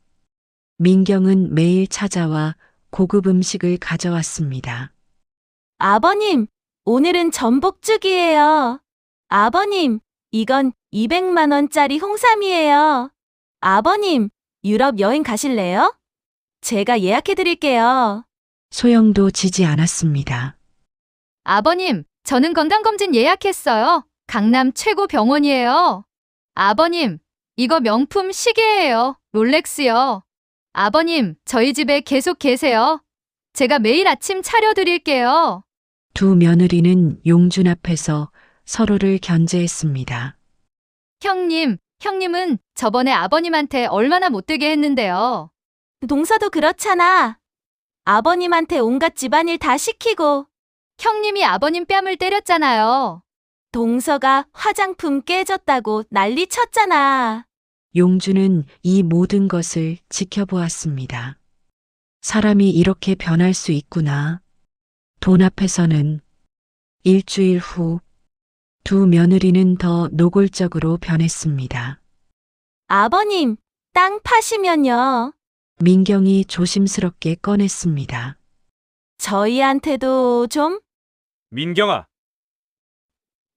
민경은 매일 찾아와 고급 음식을 가져왔습니다. 아버님, 오늘은 전복죽이에요. 아버님, 이건 200만 원짜리 홍삼이에요. 아버님, 유럽 여행 가실래요? 제가 예약해 드릴게요. 소영도 지지 않았습니다. 아버님, 저는 건강검진 예약했어요. 강남 최고 병원이에요. 아버님, 이거 명품 시계예요. 롤렉스요. 아버님, 저희 집에 계속 계세요. 제가 매일 아침 차려드릴게요. 두 며느리는 용준 앞에서 서로를 견제했습니다. 형님은 저번에 아버님한테 얼마나 못되게 했는데요. 동서도 그렇잖아. 아버님한테 온갖 집안일 다 시키고, 형님이 아버님 뺨을 때렸잖아요. 동서가 화장품 깨졌다고 난리 쳤잖아. 용준은 이 모든 것을 지켜보았습니다. 사람이 이렇게 변할 수 있구나. 돈 앞에서는. 일주일 후, 두 며느리는 더 노골적으로 변했습니다. 아버님, 땅 파시면요. 민경이 조심스럽게 꺼냈습니다. 저희한테도 좀? 민경아,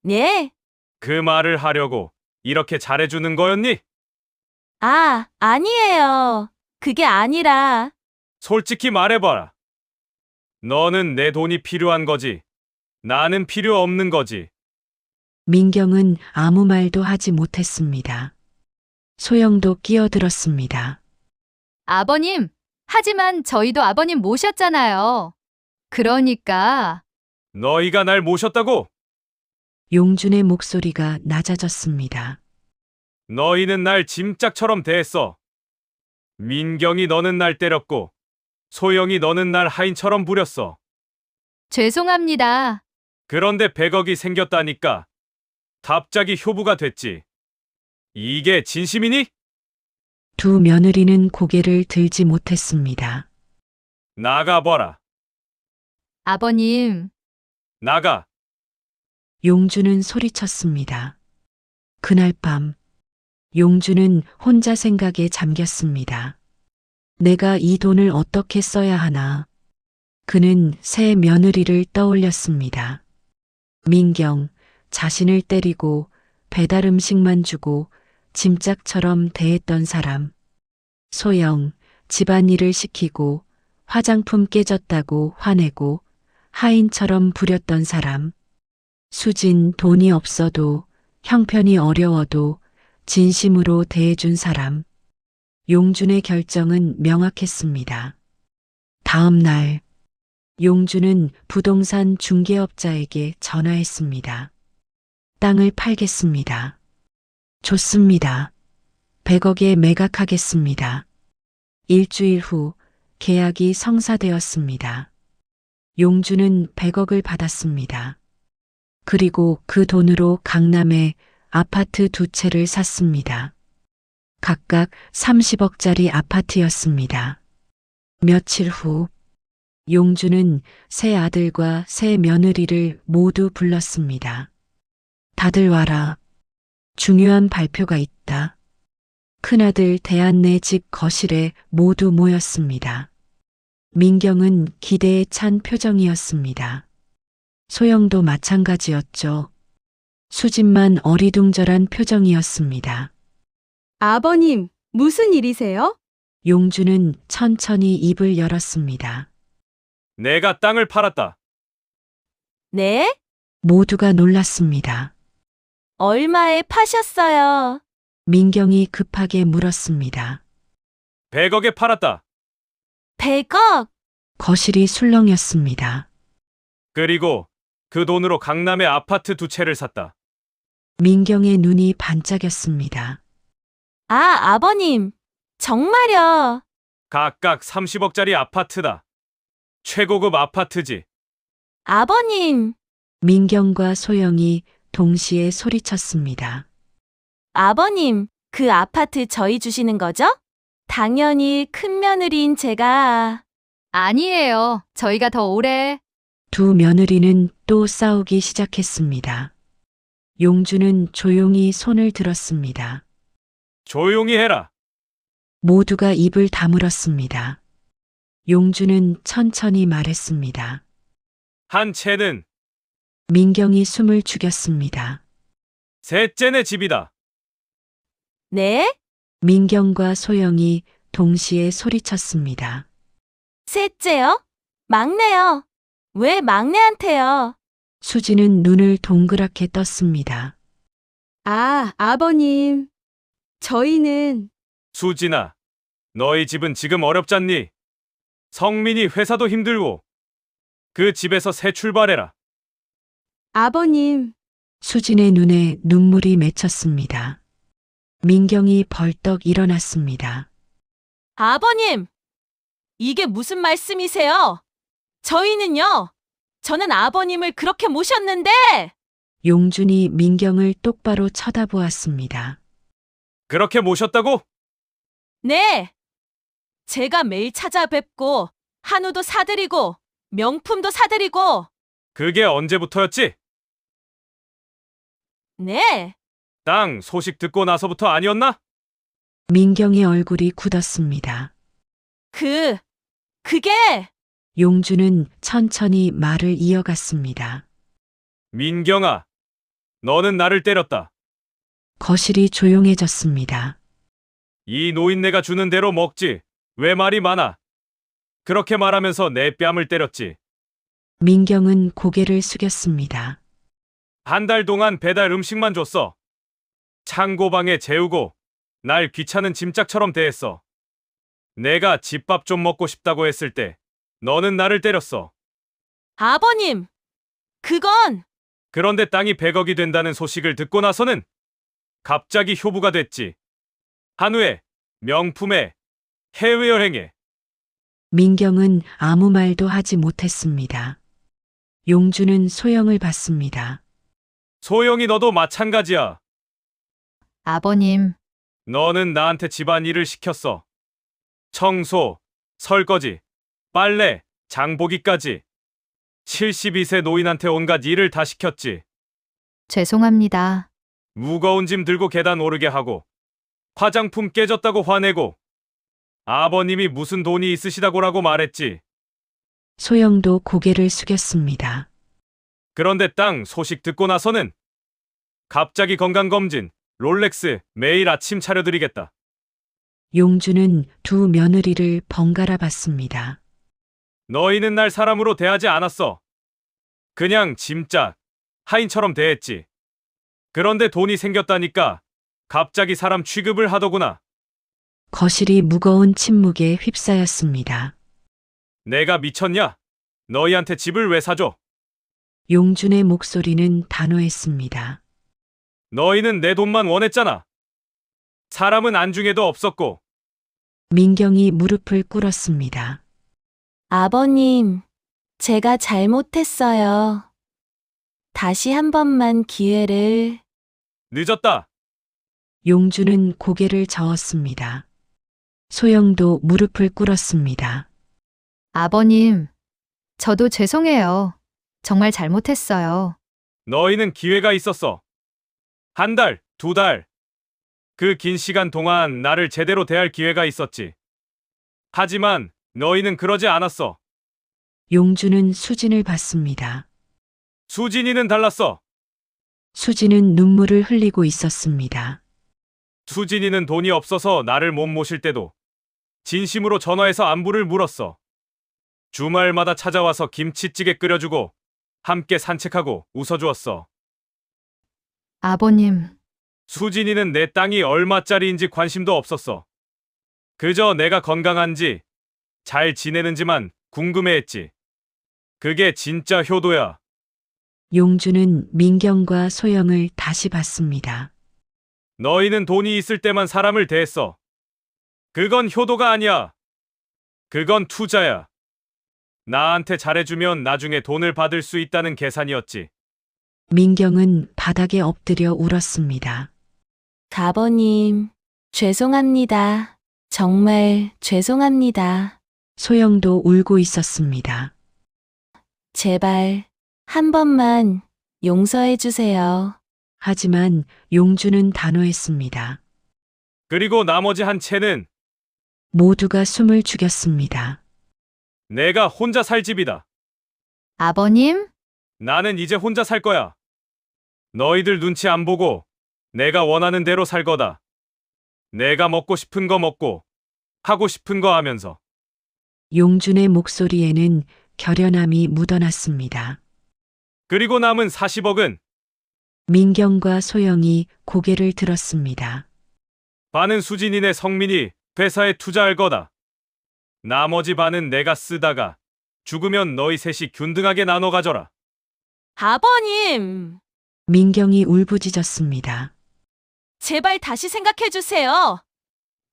네. 그 말을 하려고 이렇게 잘해주는 거였니? 아, 아니에요. 그게 아니라, 솔직히 말해봐라. 너는 내 돈이 필요한 거지. 나는 필요 없는 거지. 민경은 아무 말도 하지 못했습니다. 소영도 끼어들었습니다. 아버님, 하지만 저희도 아버님 모셨잖아요. 그러니까 너희가 날 모셨다고? 용준의 목소리가 낮아졌습니다. 너희는 날 짐짝처럼 대했어. 민경이 너는 날 때렸고, 소영이 너는 날 하인처럼 부렸어. 죄송합니다. 그런데 100억이 생겼다니까 갑자기 효부가 됐지. 이게 진심이니? 두 며느리는 고개를 들지 못했습니다. 나가봐라. 아버님, 나가. 용준은 소리쳤습니다. 그날 밤, 용준은 혼자 생각에 잠겼습니다. 내가 이 돈을 어떻게 써야 하나. 그는 새 며느리를 떠올렸습니다. 민경, 자신을 때리고 배달 음식만 주고 짐짝처럼 대했던 사람. 소영, 집안일을 시키고 화장품 깨졌다고 화내고 하인처럼 부렸던 사람. 수진, 돈이 없어도 형편이 어려워도 진심으로 대해준 사람. 용준의 결정은 명확했습니다. 다음 날, 용준은 부동산 중개업자에게 전화했습니다. 땅을 팔겠습니다. 좋습니다. 100억에 매각하겠습니다. 일주일 후 계약이 성사되었습니다. 용준은 100억을 받았습니다. 그리고 그 돈으로 강남에 아파트 2채를 샀습니다. 각각 30억짜리 아파트였습니다. 며칠 후, 용준은 새 아들과 새 며느리를 모두 불렀습니다. 다들 와라. 중요한 발표가 있다. 큰아들 대안네 집 거실에 모두 모였습니다. 민경은 기대에 찬 표정이었습니다. 소영도 마찬가지였죠. 수진만 어리둥절한 표정이었습니다. 아버님, 무슨 일이세요? 용준은 천천히 입을 열었습니다. 내가 땅을 팔았다. 네? 모두가 놀랐습니다. 얼마에 파셨어요? 민경이 급하게 물었습니다. 100억에 팔았다. 100억? 거실이 술렁였습니다. 그리고 그 돈으로 강남에 아파트 2채를 샀다. 민경의 눈이 반짝였습니다. 아, 아버님. 정말요? 각각 30억짜리 아파트다. 최고급 아파트지. 아버님. 민경과 소영이 동시에 소리쳤습니다. 아버님, 그 아파트 저희 주시는 거죠? 당연히 큰 며느리인 제가. 아니에요. 저희가 더 오래. 두 며느리는 또 싸우기 시작했습니다. 용준은 조용히 손을 들었습니다. 조용히 해라. 모두가 입을 다물었습니다. 용준은 천천히 말했습니다. 한 채는 민경이 숨을 죽였습니다. 셋째네 집이다. 네? 민경과 소영이 동시에 소리쳤습니다. 셋째요? 막내요. 왜 막내한테요? 수지는 눈을 동그랗게 떴습니다. 아, 아버님. 저희는 수진아, 너희 집은 지금 어렵잖니? 성민이 회사도 힘들고 그 집에서 새 출발해라. 아버님, 수진의 눈에 눈물이 맺혔습니다. 민경이 벌떡 일어났습니다. 아버님! 이게 무슨 말씀이세요? 저희는요, 저는 아버님을 그렇게 모셨는데! 용준이 민경을 똑바로 쳐다보았습니다. 그렇게 모셨다고? 네! 제가 매일 찾아뵙고, 한우도 사드리고, 명품도 사드리고, 그게 언제부터였지? 네! 땅 소식 듣고 나서부터 아니었나? 민경의 얼굴이 굳었습니다. 그게, 용준은 천천히 말을 이어갔습니다. 민경아, 너는 나를 때렸다. 거실이 조용해졌습니다. 이 노인네가 주는 대로 먹지. 왜 말이 많아? 그렇게 말하면서 내 뺨을 때렸지. 민경은 고개를 숙였습니다. 한 달 동안 배달 음식만 줬어. 창고방에 재우고 날 귀찮은 짐짝처럼 대했어. 내가 집밥 좀 먹고 싶다고 했을 때 너는 나를 때렸어. 아버님! 그건, 그런데 땅이 100억이 된다는 소식을 듣고 나서는 갑자기 효부가 됐지. 한우에, 명품에, 해외여행에. 민경은 아무 말도 하지 못했습니다. 용준은 소영을 봤습니다. 소영이 너도 마찬가지야. 아버님, 너는 나한테 집안일을 시켰어. 청소, 설거지, 빨래, 장보기까지. 72세 노인한테 온갖 일을 다 시켰지. 죄송합니다. 무거운 짐 들고 계단 오르게 하고, 화장품 깨졌다고 화내고, 아버님이 무슨 돈이 있으시다고라고 말했지. 소영도 고개를 숙였습니다. 그런데 땅 소식 듣고 나서는 갑자기 건강검진, 롤렉스 매일 아침 차려드리겠다. 용준은 두 며느리를 번갈아 봤습니다. 너희는 날 사람으로 대하지 않았어. 그냥 짐짝, 하인처럼 대했지. 그런데 돈이 생겼다니까 갑자기 사람 취급을 하더구나. 거실이 무거운 침묵에 휩싸였습니다. 내가 미쳤냐? 너희한테 집을 왜 사줘? 용준의 목소리는 단호했습니다. 너희는 내 돈만 원했잖아. 사람은 안중에도 없었고. 민경이 무릎을 꿇었습니다. 아버님, 제가 잘못했어요. 다시 한 번만 기회를. 늦었다. 용준은 고개를 저었습니다. 소영도 무릎을 꿇었습니다. 아버님, 저도 죄송해요. 정말 잘못했어요. 너희는 기회가 있었어. 한 달, 두 달. 그 긴 시간 동안 나를 제대로 대할 기회가 있었지. 하지만 너희는 그러지 않았어. 용준은 수진을 봤습니다. 수진이는 달랐어. 수진은 눈물을 흘리고 있었습니다. 수진이는 돈이 없어서 나를 못 모실 때도 진심으로 전화해서 안부를 물었어. 주말마다 찾아와서 김치찌개 끓여주고 함께 산책하고 웃어주었어. 아버님, 수진이는 내 땅이 얼마짜리인지 관심도 없었어. 그저 내가 건강한지 잘 지내는지만 궁금해했지. 그게 진짜 효도야. 용준은 민경과 소영을 다시 봤습니다. 너희는 돈이 있을 때만 사람을 대했어. 그건 효도가 아니야. 그건 투자야. 나한테 잘해주면 나중에 돈을 받을 수 있다는 계산이었지. 민경은 바닥에 엎드려 울었습니다. 아버님, 죄송합니다. 정말 죄송합니다. 소영도 울고 있었습니다. 제발, 한 번만 용서해 주세요. 하지만 용준은 단호했습니다. 그리고 나머지 한 채는 모두가 숨을 죽였습니다. 내가 혼자 살 집이다. 아버님, 나는 이제 혼자 살 거야. 너희들 눈치 안 보고 내가 원하는 대로 살 거다. 내가 먹고 싶은 거 먹고 하고 싶은 거 하면서. 용준의 목소리에는 결연함이 묻어났습니다. 그리고 남은 40억은 민경과 소영이 고개를 들었습니다. 반은 수진이네 성민이 회사에 투자할 거다. 나머지 반은 내가 쓰다가 죽으면 너희 셋이 균등하게 나눠 가져라. 아버님, 민경이 울부짖었습니다. 제발 다시 생각해 주세요.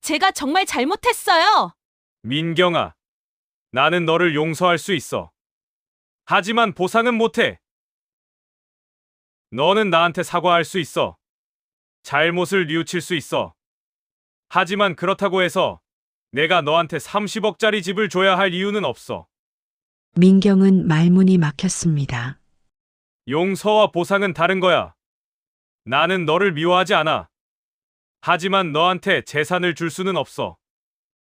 제가 정말 잘못했어요. 민경아, 나는 너를 용서할 수 있어. 하지만 보상은 못해. 너는 나한테 사과할 수 있어. 잘못을 뉘우칠 수 있어. 하지만 그렇다고 해서 내가 너한테 30억짜리 집을 줘야 할 이유는 없어. 민경은 말문이 막혔습니다. 용서와 보상은 다른 거야. 나는 너를 미워하지 않아. 하지만 너한테 재산을 줄 수는 없어.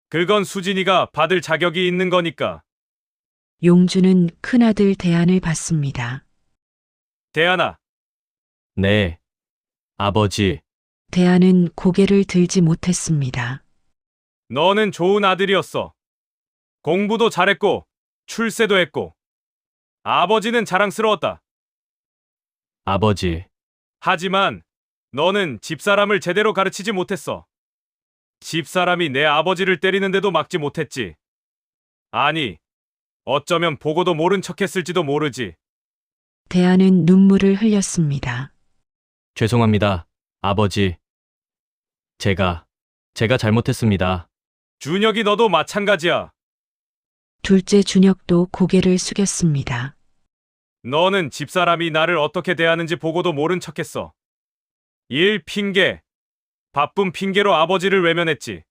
그건 수진이가 받을 자격이 있는 거니까. 용주는 큰아들 대안을 받습니다. 대안아, 네, 아버지. 대안은 고개를 들지 못했습니다. 너는 좋은 아들이었어. 공부도 잘했고, 출세도 했고. 아버지는 자랑스러웠다. 아버지, 하지만 너는 집사람을 제대로 가르치지 못했어. 집사람이 내 아버지를 때리는데도 막지 못했지. 아니, 어쩌면 보고도 모른 척했을지도 모르지. 대안은 눈물을 흘렸습니다. 죄송합니다, 아버지. 제가 잘못했습니다. 준혁이 너도 마찬가지야. 둘째 준혁도 고개를 숙였습니다. 너는 집사람이 나를 어떻게 대하는지 보고도 모른 척했어. 일 핑계, 바쁜 핑계로 아버지를 외면했지.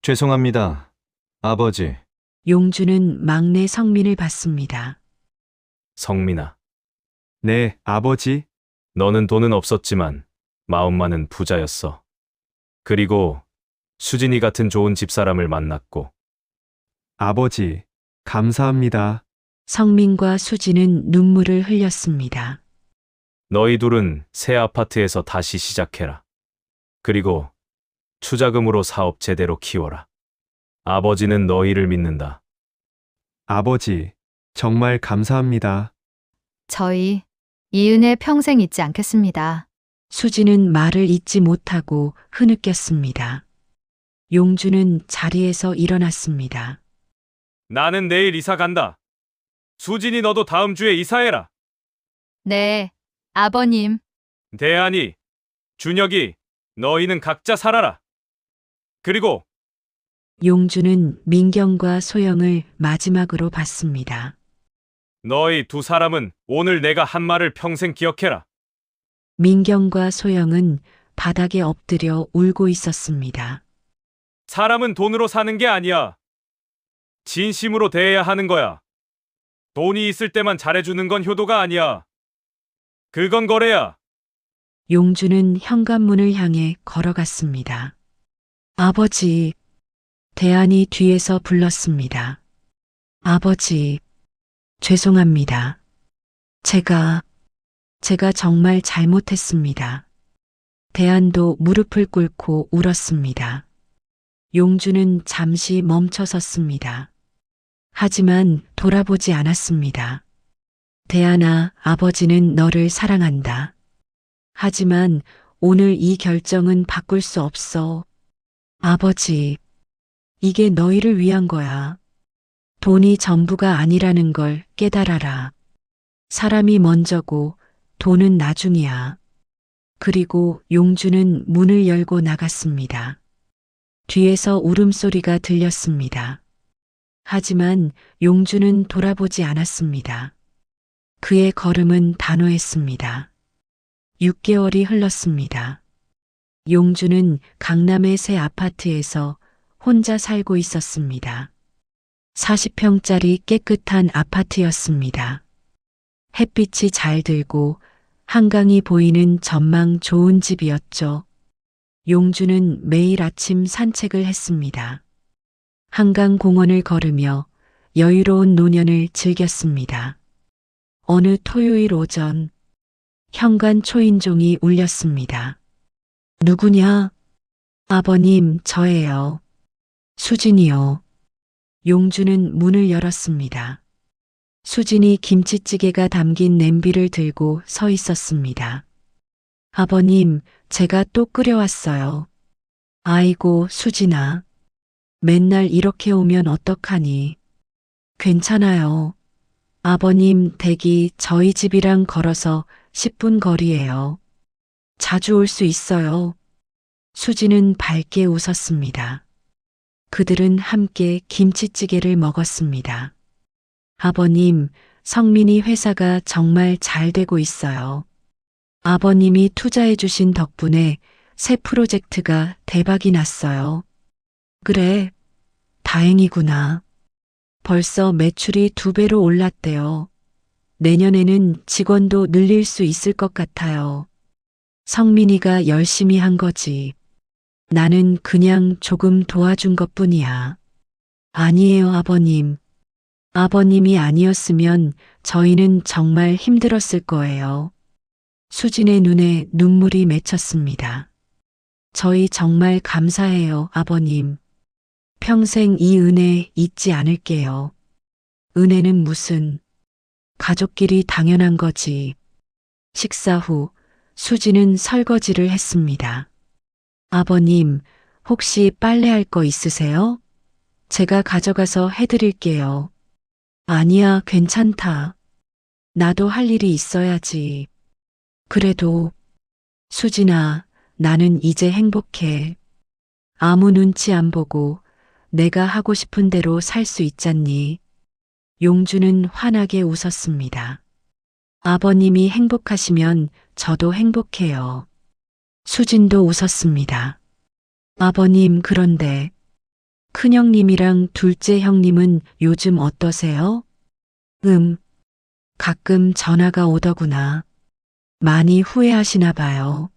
죄송합니다, 아버지. 용주는 막내 성민을 받습니다. 성민아, 네, 아버지. 너는 돈은 없었지만 마음만은 부자였어. 그리고 수진이 같은 좋은 집사람을 만났고. 아버지, 감사합니다. 성민과 수지는 눈물을 흘렸습니다. 너희 둘은 새 아파트에서 다시 시작해라. 그리고 투자금으로 사업 제대로 키워라. 아버지는 너희를 믿는다. 아버지, 정말 감사합니다. 저희 이 은혜 평생 잊지 않겠습니다. 수지는 말을 잇지 못하고 흐느꼈습니다. 용주는 자리에서 일어났습니다. 나는 내일 이사 간다. 수진이 너도 다음 주에 이사해라. 네, 아버님. 대안이, 준혁이, 너희는 각자 살아라. 그리고 용주는 민경과 소영을 마지막으로 봤습니다. 너희 두 사람은 오늘 내가 한 말을 평생 기억해라. 민경과 소영은 바닥에 엎드려 울고 있었습니다. 사람은 돈으로 사는 게 아니야. 진심으로 대해야 하는 거야. 돈이 있을 때만 잘해주는 건 효도가 아니야. 그건 거래야. 용주는 현관문을 향해 걸어갔습니다. 아버지, 대안이 뒤에서 불렀습니다. 아버지, 죄송합니다. 제가 정말 잘못했습니다. 대안도 무릎을 꿇고 울었습니다. 용주는 잠시 멈춰섰습니다. 하지만 돌아보지 않았습니다. 대안아, 아버지는 너를 사랑한다. 하지만 오늘 이 결정은 바꿀 수 없어. 아버지, 이게 너희를 위한 거야. 돈이 전부가 아니라는 걸 깨달아라. 사람이 먼저고 돈은 나중이야. 그리고 용주는 문을 열고 나갔습니다. 뒤에서 울음소리가 들렸습니다. 하지만 용주는 돌아보지 않았습니다. 그의 걸음은 단호했습니다. 6개월이 흘렀습니다. 용주는 강남의 새 아파트에서 혼자 살고 있었습니다. 40평짜리 깨끗한 아파트였습니다. 햇빛이 잘 들고 한강이 보이는 전망 좋은 집이었죠. 용주는 매일 아침 산책을 했습니다. 한강 공원을 걸으며 여유로운 노년을 즐겼습니다. 어느 토요일 오전, 현관 초인종이 울렸습니다. 누구냐? 아버님, 저예요. 수진이요. 용주는 문을 열었습니다. 수진이 김치찌개가 담긴 냄비를 들고 서 있었습니다. 아버님, 제가 또 끓여왔어요. 아이고, 수진아. 맨날 이렇게 오면 어떡하니? 괜찮아요. 아버님 댁이 저희 집이랑 걸어서 10분 거리예요. 자주 올 수 있어요. 수지는 밝게 웃었습니다. 그들은 함께 김치찌개를 먹었습니다. 아버님, 성민이 회사가 정말 잘 되고 있어요. 아버님이 투자해 주신 덕분에 새 프로젝트가 대박이 났어요. 그래, 다행이구나. 벌써 매출이 2배로 올랐대요. 내년에는 직원도 늘릴 수 있을 것 같아요. 성민이가 열심히 한 거지. 나는 그냥 조금 도와준 것 뿐이야. 아니에요, 아버님. 아버님이 아니었으면 저희는 정말 힘들었을 거예요. 수진의 눈에 눈물이 맺혔습니다. 저희 정말 감사해요, 아버님. 평생 이 은혜 잊지 않을게요. 은혜는 무슨, 가족끼리 당연한 거지. 식사 후 수지는 설거지를 했습니다. 아버님, 혹시 빨래할 거 있으세요? 제가 가져가서 해드릴게요. 아니야, 괜찮다. 나도 할 일이 있어야지. 그래도, 수진아, 나는 이제 행복해. 아무 눈치 안 보고 내가 하고 싶은 대로 살 수 있잖니. 용주는 환하게 웃었습니다. 아버님이 행복하시면 저도 행복해요. 수진도 웃었습니다. 아버님, 그런데 큰형님이랑 둘째 형님은 요즘 어떠세요? 가끔 전화가 오더구나. 많이 후회하시나 봐요.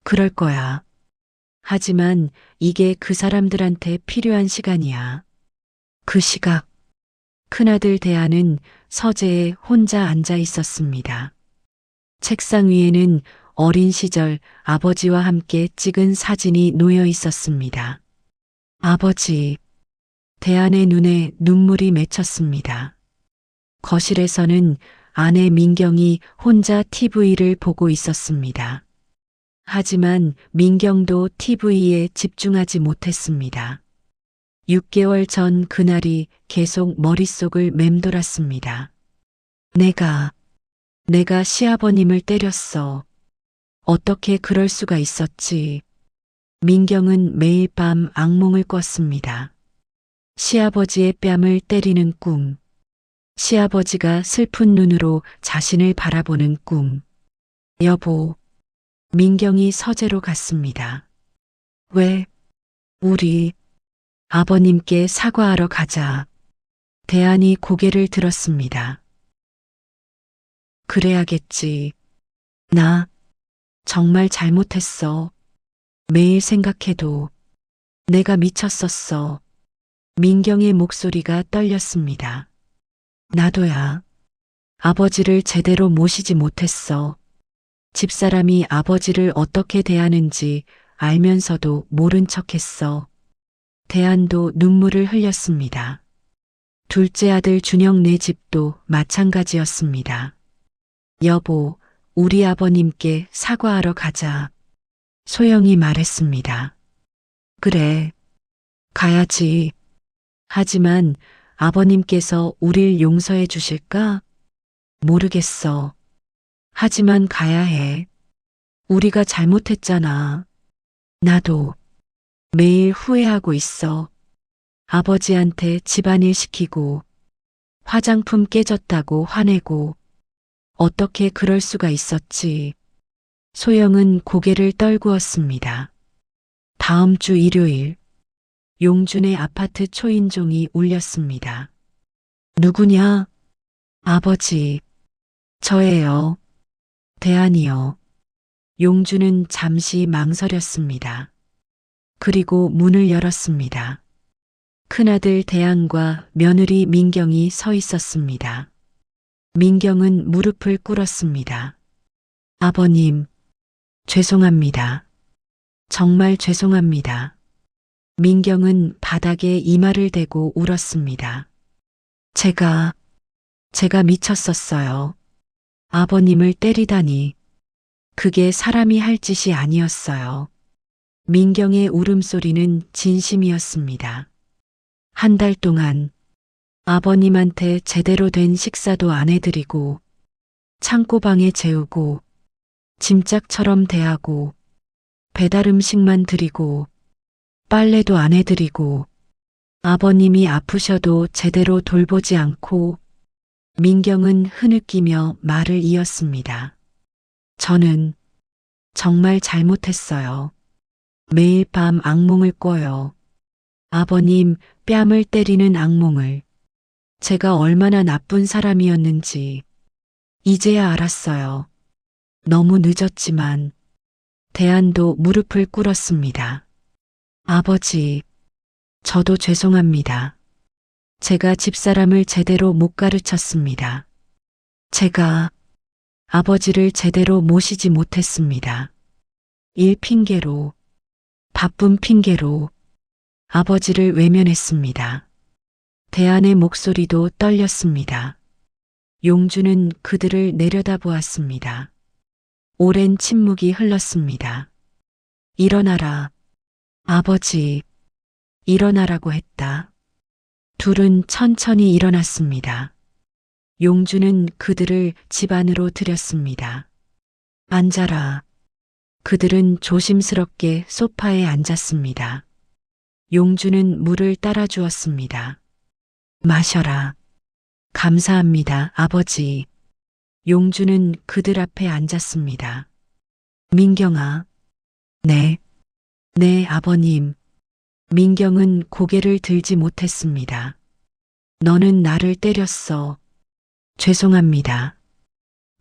그럴 거야. 하지만 이게 그 사람들한테 필요한 시간이야. 그 시각, 큰아들 대하는 서재에 혼자 앉아 있었습니다. 책상 위에는 어린 시절 아버지와 함께 찍은 사진이 놓여 있었습니다. 아버지, 대한의 눈에 눈물이 맺혔습니다. 거실에서는 아내 민경이 혼자 TV를 보고 있었습니다. 하지만 민경도 TV에 집중하지 못했습니다. 6개월 전 그날이 계속 머릿속을 맴돌았습니다. 내가 시아버님을 때렸어. 어떻게 그럴 수가 있었지? 민경은 매일 밤 악몽을 꿨습니다. 시아버지의 뺨을 때리는 꿈. 시아버지가 슬픈 눈으로 자신을 바라보는 꿈. 여보, 민경이 서재로 갔습니다. 왜? 우리 아버님께 사과하러 가자. 대한이 고개를 들었습니다. 그래야겠지. 나 정말 잘못했어. 매일 생각해도 내가 미쳤었어. 민경의 목소리가 떨렸습니다. 나도야. 아버지를 제대로 모시지 못했어. 집사람이 아버지를 어떻게 대하는지 알면서도 모른 척했어. 대한도 눈물을 흘렸습니다. 둘째 아들 준영네 집도 마찬가지였습니다. 여보, 우리 아버님께 사과하러 가자. 소영이 말했습니다. 그래, 가야지. 하지만 아버님께서 우릴 용서해 주실까? 모르겠어. 하지만 가야 해. 우리가 잘못했잖아. 나도 매일 후회하고 있어. 아버지한테 집안일 시키고 화장품 깨졌다고 화내고 어떻게 그럴 수가 있었지. 소영은 고개를 떨구었습니다. 다음 주 일요일 용준의 아파트 초인종이 울렸습니다. 누구냐? 아버지. 저예요. 대한이요. 용준은 잠시 망설였습니다. 그리고 문을 열었습니다. 큰아들 대한과 며느리 민경이 서 있었습니다. 민경은 무릎을 꿇었습니다. 아버님, 죄송합니다. 정말 죄송합니다. 민경은 바닥에 이마를 대고 울었습니다. 제가 미쳤었어요. 아버님을 때리다니. 그게 사람이 할 짓이 아니었어요. 민경의 울음소리는 진심이었습니다. 한 달 동안 아버님한테 제대로 된 식사도 안 해드리고 창고방에 재우고 짐짝처럼 대하고 배달 음식만 드리고 빨래도 안 해드리고 아버님이 아프셔도 제대로 돌보지 않고 민경은 흐느끼며 말을 이었습니다. 저는 정말 잘못했어요. 매일 밤 악몽을 꿔요. 아버님 뺨을 때리는 악몽을. 제가 얼마나 나쁜 사람이었는지 이제야 알았어요. 너무 늦었지만 대안도 무릎을 꿇었습니다. 아버지, 저도 죄송합니다. 제가 집사람을 제대로 못 가르쳤습니다. 제가 아버지를 제대로 모시지 못했습니다. 일 핑계로, 바쁜 핑계로 아버지를 외면했습니다. 대안의 목소리도 떨렸습니다. 용주는 그들을 내려다보았습니다. 오랜 침묵이 흘렀습니다. 일어나라. 아버지, 일어나라고 했다. 둘은 천천히 일어났습니다. 용주는 그들을 집 안으로 들였습니다. 앉아라. 그들은 조심스럽게 소파에 앉았습니다. 용주는 물을 따라 주었습니다. 마셔라. 감사합니다, 아버지. 용주는 그들 앞에 앉았습니다. 민경아. 네. 네, 아버님. 민경은 고개를 들지 못했습니다. 너는 나를 때렸어. 죄송합니다.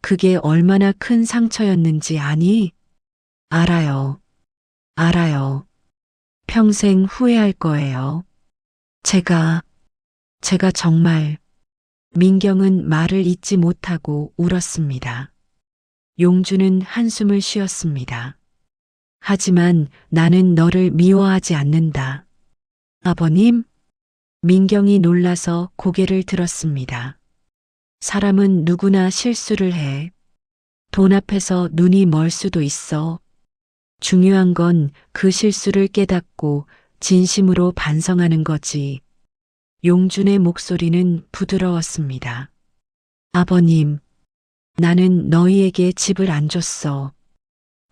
그게 얼마나 큰 상처였는지 아니? 알아요. 알아요. 평생 후회할 거예요. 제가 정말. 민경은 말을 잇지 못하고 울었습니다. 용주는 한숨을 쉬었습니다. 하지만 나는 너를 미워하지 않는다. 아버님? 민경이 놀라서 고개를 들었습니다. 사람은 누구나 실수를 해. 돈 앞에서 눈이 멀 수도 있어. 중요한 건 그 실수를 깨닫고 진심으로 반성하는 거지. 용준의 목소리는 부드러웠습니다. 아버님, 나는 너희에게 집을 안 줬어.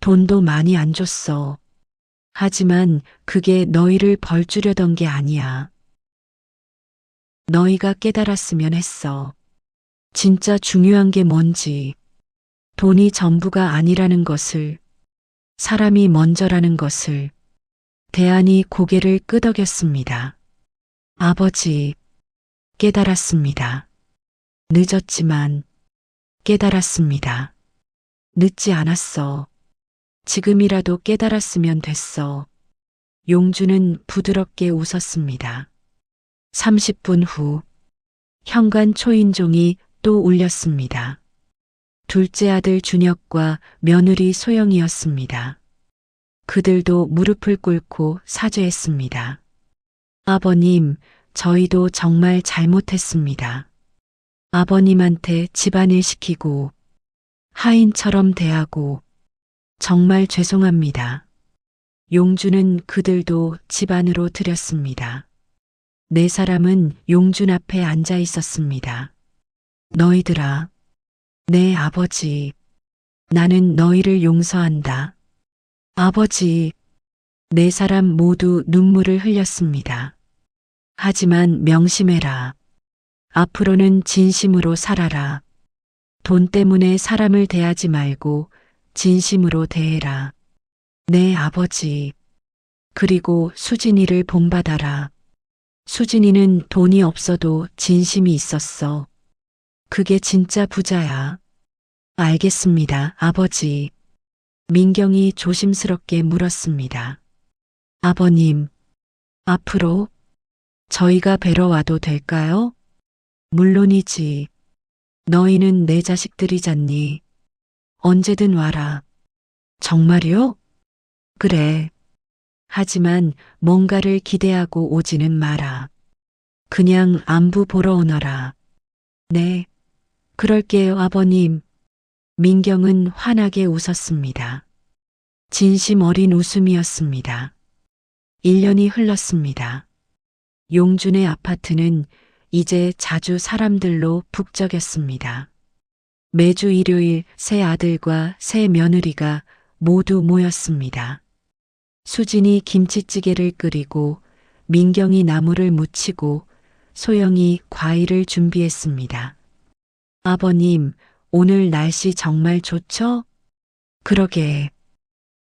돈도 많이 안 줬어. 하지만 그게 너희를 벌주려던 게 아니야. 너희가 깨달았으면 했어. 진짜 중요한 게 뭔지, 돈이 전부가 아니라는 것을, 사람이 먼저라는 것을. 대안이 고개를 끄덕였습니다. 아버지, 깨달았습니다. 늦었지만 깨달았습니다. 늦지 않았어. 지금이라도 깨달았으면 됐어. 용주는 부드럽게 웃었습니다. 30분 후, 현관 초인종이 또 울렸습니다. 둘째 아들 준혁과 며느리 소영이었습니다. 그들도 무릎을 꿇고 사죄했습니다. 아버님, 저희도 정말 잘못했습니다. 아버님한테 집안일 시키고 하인처럼 대하고 정말 죄송합니다. 용주는 그들도 집 안으로 들였습니다. 네 사람은 용준 앞에 앉아 있었습니다. 너희들아, 네 아버지, 나는 너희를 용서한다. 아버지, 네 사람 모두 눈물을 흘렸습니다. 하지만 명심해라. 앞으로는 진심으로 살아라. 돈 때문에 사람을 대하지 말고 진심으로 대해라. 네 아버지. 그리고 수진이를 본받아라. 수진이는 돈이 없어도 진심이 있었어. 그게 진짜 부자야. 알겠습니다, 아버지. 민경이 조심스럽게 물었습니다. 아버님, 앞으로 저희가 뵈러 와도 될까요? 물론이지. 너희는 내 자식들이잖니. 언제든 와라. 정말요? 그래. 하지만 뭔가를 기대하고 오지는 마라. 그냥 안부 보러 오너라. 네, 그럴게요, 아버님. 민경은 환하게 웃었습니다. 진심 어린 웃음이었습니다. 1년이 흘렀습니다. 용준의 아파트는 이제 자주 사람들로 북적였습니다. 매주 일요일 새 아들과 새 며느리가 모두 모였습니다. 수진이 김치찌개를 끓이고 민경이 나물을 무치고 소영이 과일을 준비했습니다. 아버님, 오늘 날씨 정말 좋죠? 그러게.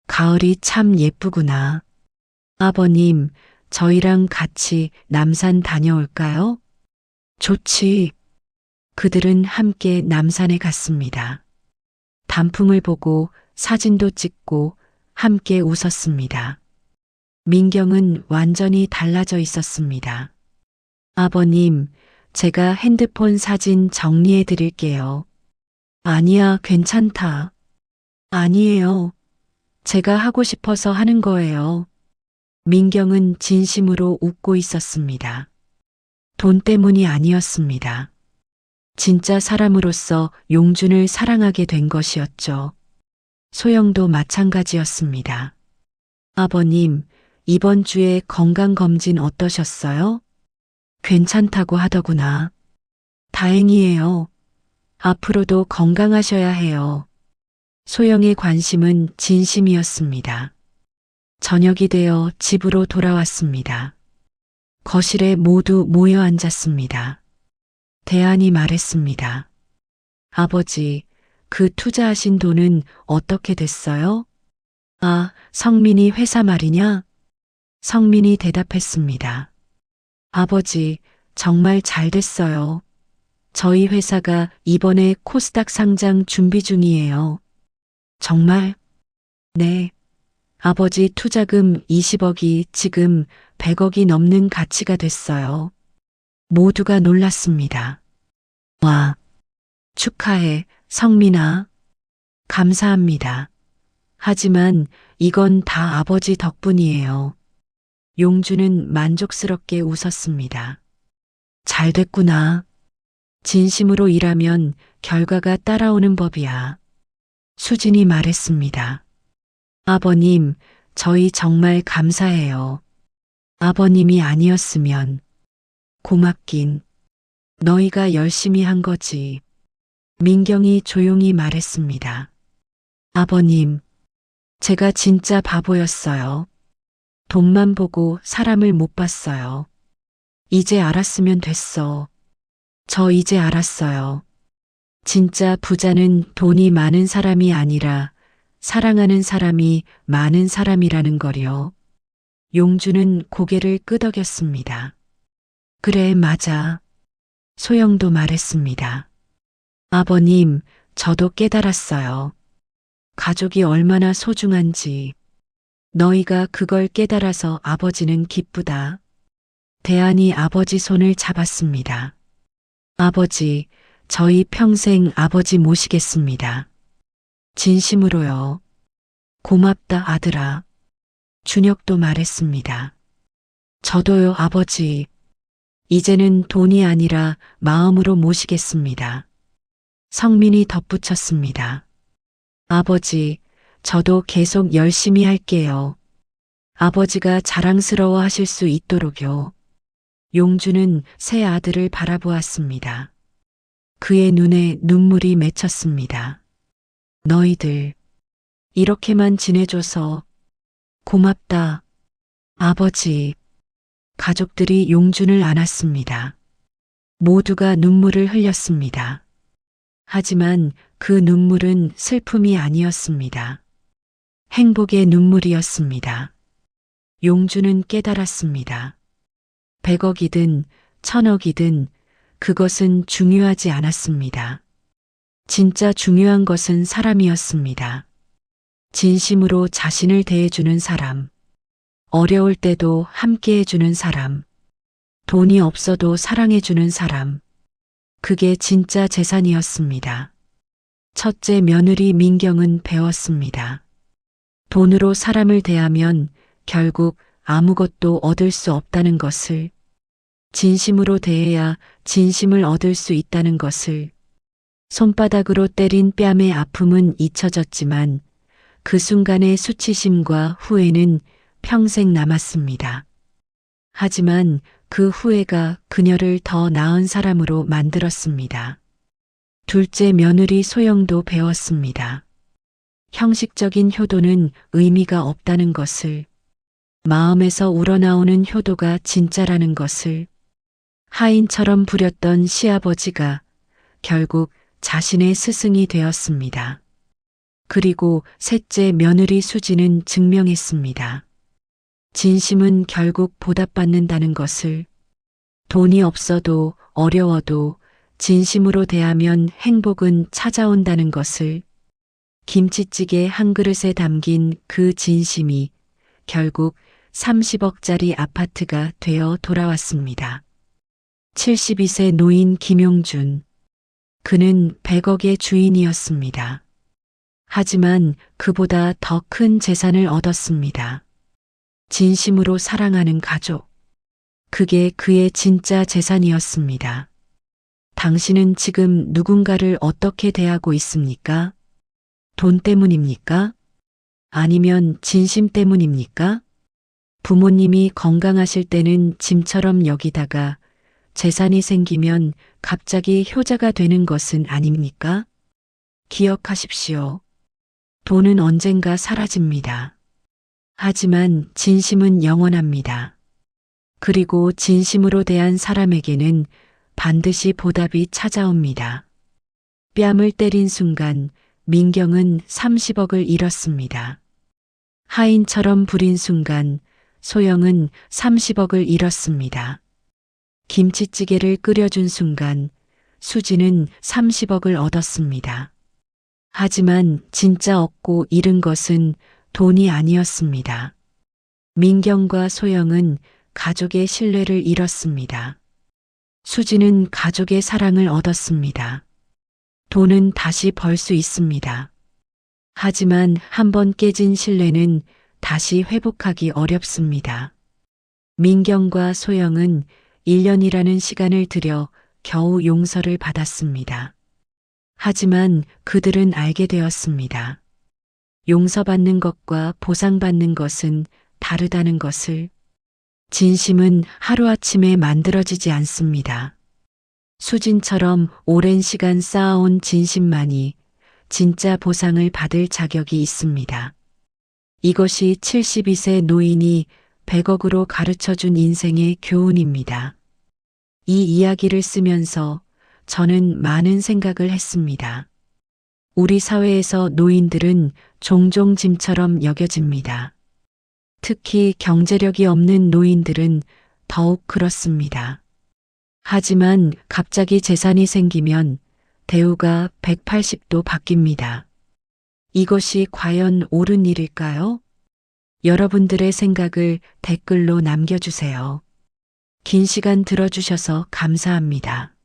가을이 참 예쁘구나. 아버님, 저희랑 같이 남산 다녀올까요? 좋지. 그들은 함께 남산에 갔습니다. 단풍을 보고 사진도 찍고 함께 웃었습니다. 민경은 완전히 달라져 있었습니다. 아버님, 제가 핸드폰 사진 정리해 드릴게요. 아니야, 괜찮다. 아니에요. 제가 하고 싶어서 하는 거예요. 민경은 진심으로 웃고 있었습니다. 돈 때문이 아니었습니다. 진짜 사람으로서 용준을 사랑하게 된 것이었죠. 소영도 마찬가지였습니다. 아버님, 이번 주에 건강검진 어떠셨어요? 괜찮다고 하더구나. 다행이에요. 앞으로도 건강하셔야 해요. 소영의 관심은 진심이었습니다. 저녁이 되어 집으로 돌아왔습니다. 거실에 모두 모여 앉았습니다. 대안이 말했습니다. 아버지, 그 투자하신 돈은 어떻게 됐어요? 아, 성민이 회사 말이냐? 성민이 대답했습니다. 아버지, 정말 잘 됐어요. 저희 회사가 이번에 코스닥 상장 준비 중이에요. 정말? 네. 아버지 투자금 20억이 지금 100억이 넘는 가치가 됐어요. 모두가 놀랐습니다. 와, 축하해, 성민아. 감사합니다. 하지만 이건 다 아버지 덕분이에요. 용준은 만족스럽게 웃었습니다. 잘 됐구나. 진심으로 일하면 결과가 따라오는 법이야. 수진이 말했습니다. 아버님, 저희 정말 감사해요. 아버님이 아니었으면 고맙긴. 너희가 열심히 한 거지. 민경이 조용히 말했습니다. 아버님, 제가 진짜 바보였어요. 돈만 보고 사람을 못 봤어요. 이제 알았으면 됐어. 저 이제 알았어요. 진짜 부자는 돈이 많은 사람이 아니라 사랑하는 사람이 많은 사람이라는 거요. 용준은 고개를 끄덕였습니다. 그래, 맞아. 소영도 말했습니다. 아버님, 저도 깨달았어요. 가족이 얼마나 소중한지. 너희가 그걸 깨달아서 아버지는 기쁘다. 대안이 아버지 손을 잡았습니다. 아버지, 저희 평생 아버지 모시겠습니다. 진심으로요. 고맙다, 아들아. 준혁도 말했습니다. 저도요, 아버지. 이제는 돈이 아니라 마음으로 모시겠습니다. 성민이 덧붙였습니다. 아버지, 저도 계속 열심히 할게요. 아버지가 자랑스러워 하실 수 있도록요. 용준은 새 아들을 바라보았습니다. 그의 눈에 눈물이 맺혔습니다. 너희들, 이렇게만 지내줘서 고맙다, 아버지. 가족들이 용준을 안았습니다. 모두가 눈물을 흘렸습니다. 하지만 그 눈물은 슬픔이 아니었습니다. 행복의 눈물이었습니다. 용준은 깨달았습니다. 100억이든 1000억이든 그것은 중요하지 않았습니다. 진짜 중요한 것은 사람이었습니다. 진심으로 자신을 대해주는 사람, 어려울 때도 함께해주는 사람, 돈이 없어도 사랑해주는 사람, 그게 진짜 재산이었습니다. 첫째 며느리 민경은 배웠습니다. 돈으로 사람을 대하면 결국 아무것도 얻을 수 없다는 것을, 진심으로 대해야 진심을 얻을 수 있다는 것을. 손바닥으로 때린 뺨의 아픔은 잊혀졌지만 그 순간의 수치심과 후회는 평생 남았습니다. 하지만 그 후회가 그녀를 더 나은 사람으로 만들었습니다. 둘째 며느리 소영도 배웠습니다. 형식적인 효도는 의미가 없다는 것을, 마음에서 우러나오는 효도가 진짜라는 것을, 하인처럼 부렸던 시아버지가 결국 자신의 스승이 되었습니다. 그리고 셋째 며느리 수지는 증명했습니다. 진심은 결국 보답받는다는 것을, 돈이 없어도 어려워도 진심으로 대하면 행복은 찾아온다는 것을, 김치찌개 한 그릇에 담긴 그 진심이 결국 30억짜리 아파트가 되어 돌아왔습니다. 72세 노인 김용준. 그는 100억의 주인이었습니다. 하지만 그보다 더 큰 재산을 얻었습니다. 진심으로 사랑하는 가족. 그게 그의 진짜 재산이었습니다. 당신은 지금 누군가를 어떻게 대하고 있습니까? 돈 때문입니까? 아니면 진심 때문입니까? 부모님이 건강하실 때는 짐처럼 여기다가 재산이 생기면 갑자기 효자가 되는 것은 아닙니까? 기억하십시오. 돈은 언젠가 사라집니다. 하지만 진심은 영원합니다. 그리고 진심으로 대한 사람에게는 반드시 보답이 찾아옵니다. 뺨을 때린 순간 민경은 30억을 잃었습니다. 하인처럼 부린 순간 소영은 30억을 잃었습니다. 김치찌개를 끓여준 순간 수지는 30억을 얻었습니다. 하지만 진짜 얻고 잃은 것은 돈이 아니었습니다. 민경과 소영은 가족의 신뢰를 잃었습니다. 수지는 가족의 사랑을 얻었습니다. 돈은 다시 벌 수 있습니다. 하지만 한번 깨진 신뢰는 다시 회복하기 어렵습니다. 민경과 소영은 1년이라는 시간을 들여 겨우 용서를 받았습니다. 하지만 그들은 알게 되었습니다. 용서받는 것과 보상받는 것은 다르다는 것을. 진심은 하루아침에 만들어지지 않습니다. 수진처럼 오랜 시간 쌓아온 진심만이 진짜 보상을 받을 자격이 있습니다. 이것이 72세 노인이 100억으로 가르쳐준 인생의 교훈입니다. 이 이야기를 쓰면서 저는 많은 생각을 했습니다. 우리 사회에서 노인들은 종종 짐처럼 여겨집니다. 특히 경제력이 없는 노인들은 더욱 그렇습니다. 하지만 갑자기 재산이 생기면 대우가 180도 바뀝니다. 이것이 과연 옳은 일일까요? 여러분들의 생각을 댓글로 남겨주세요. 긴 시간 들어주셔서 감사합니다.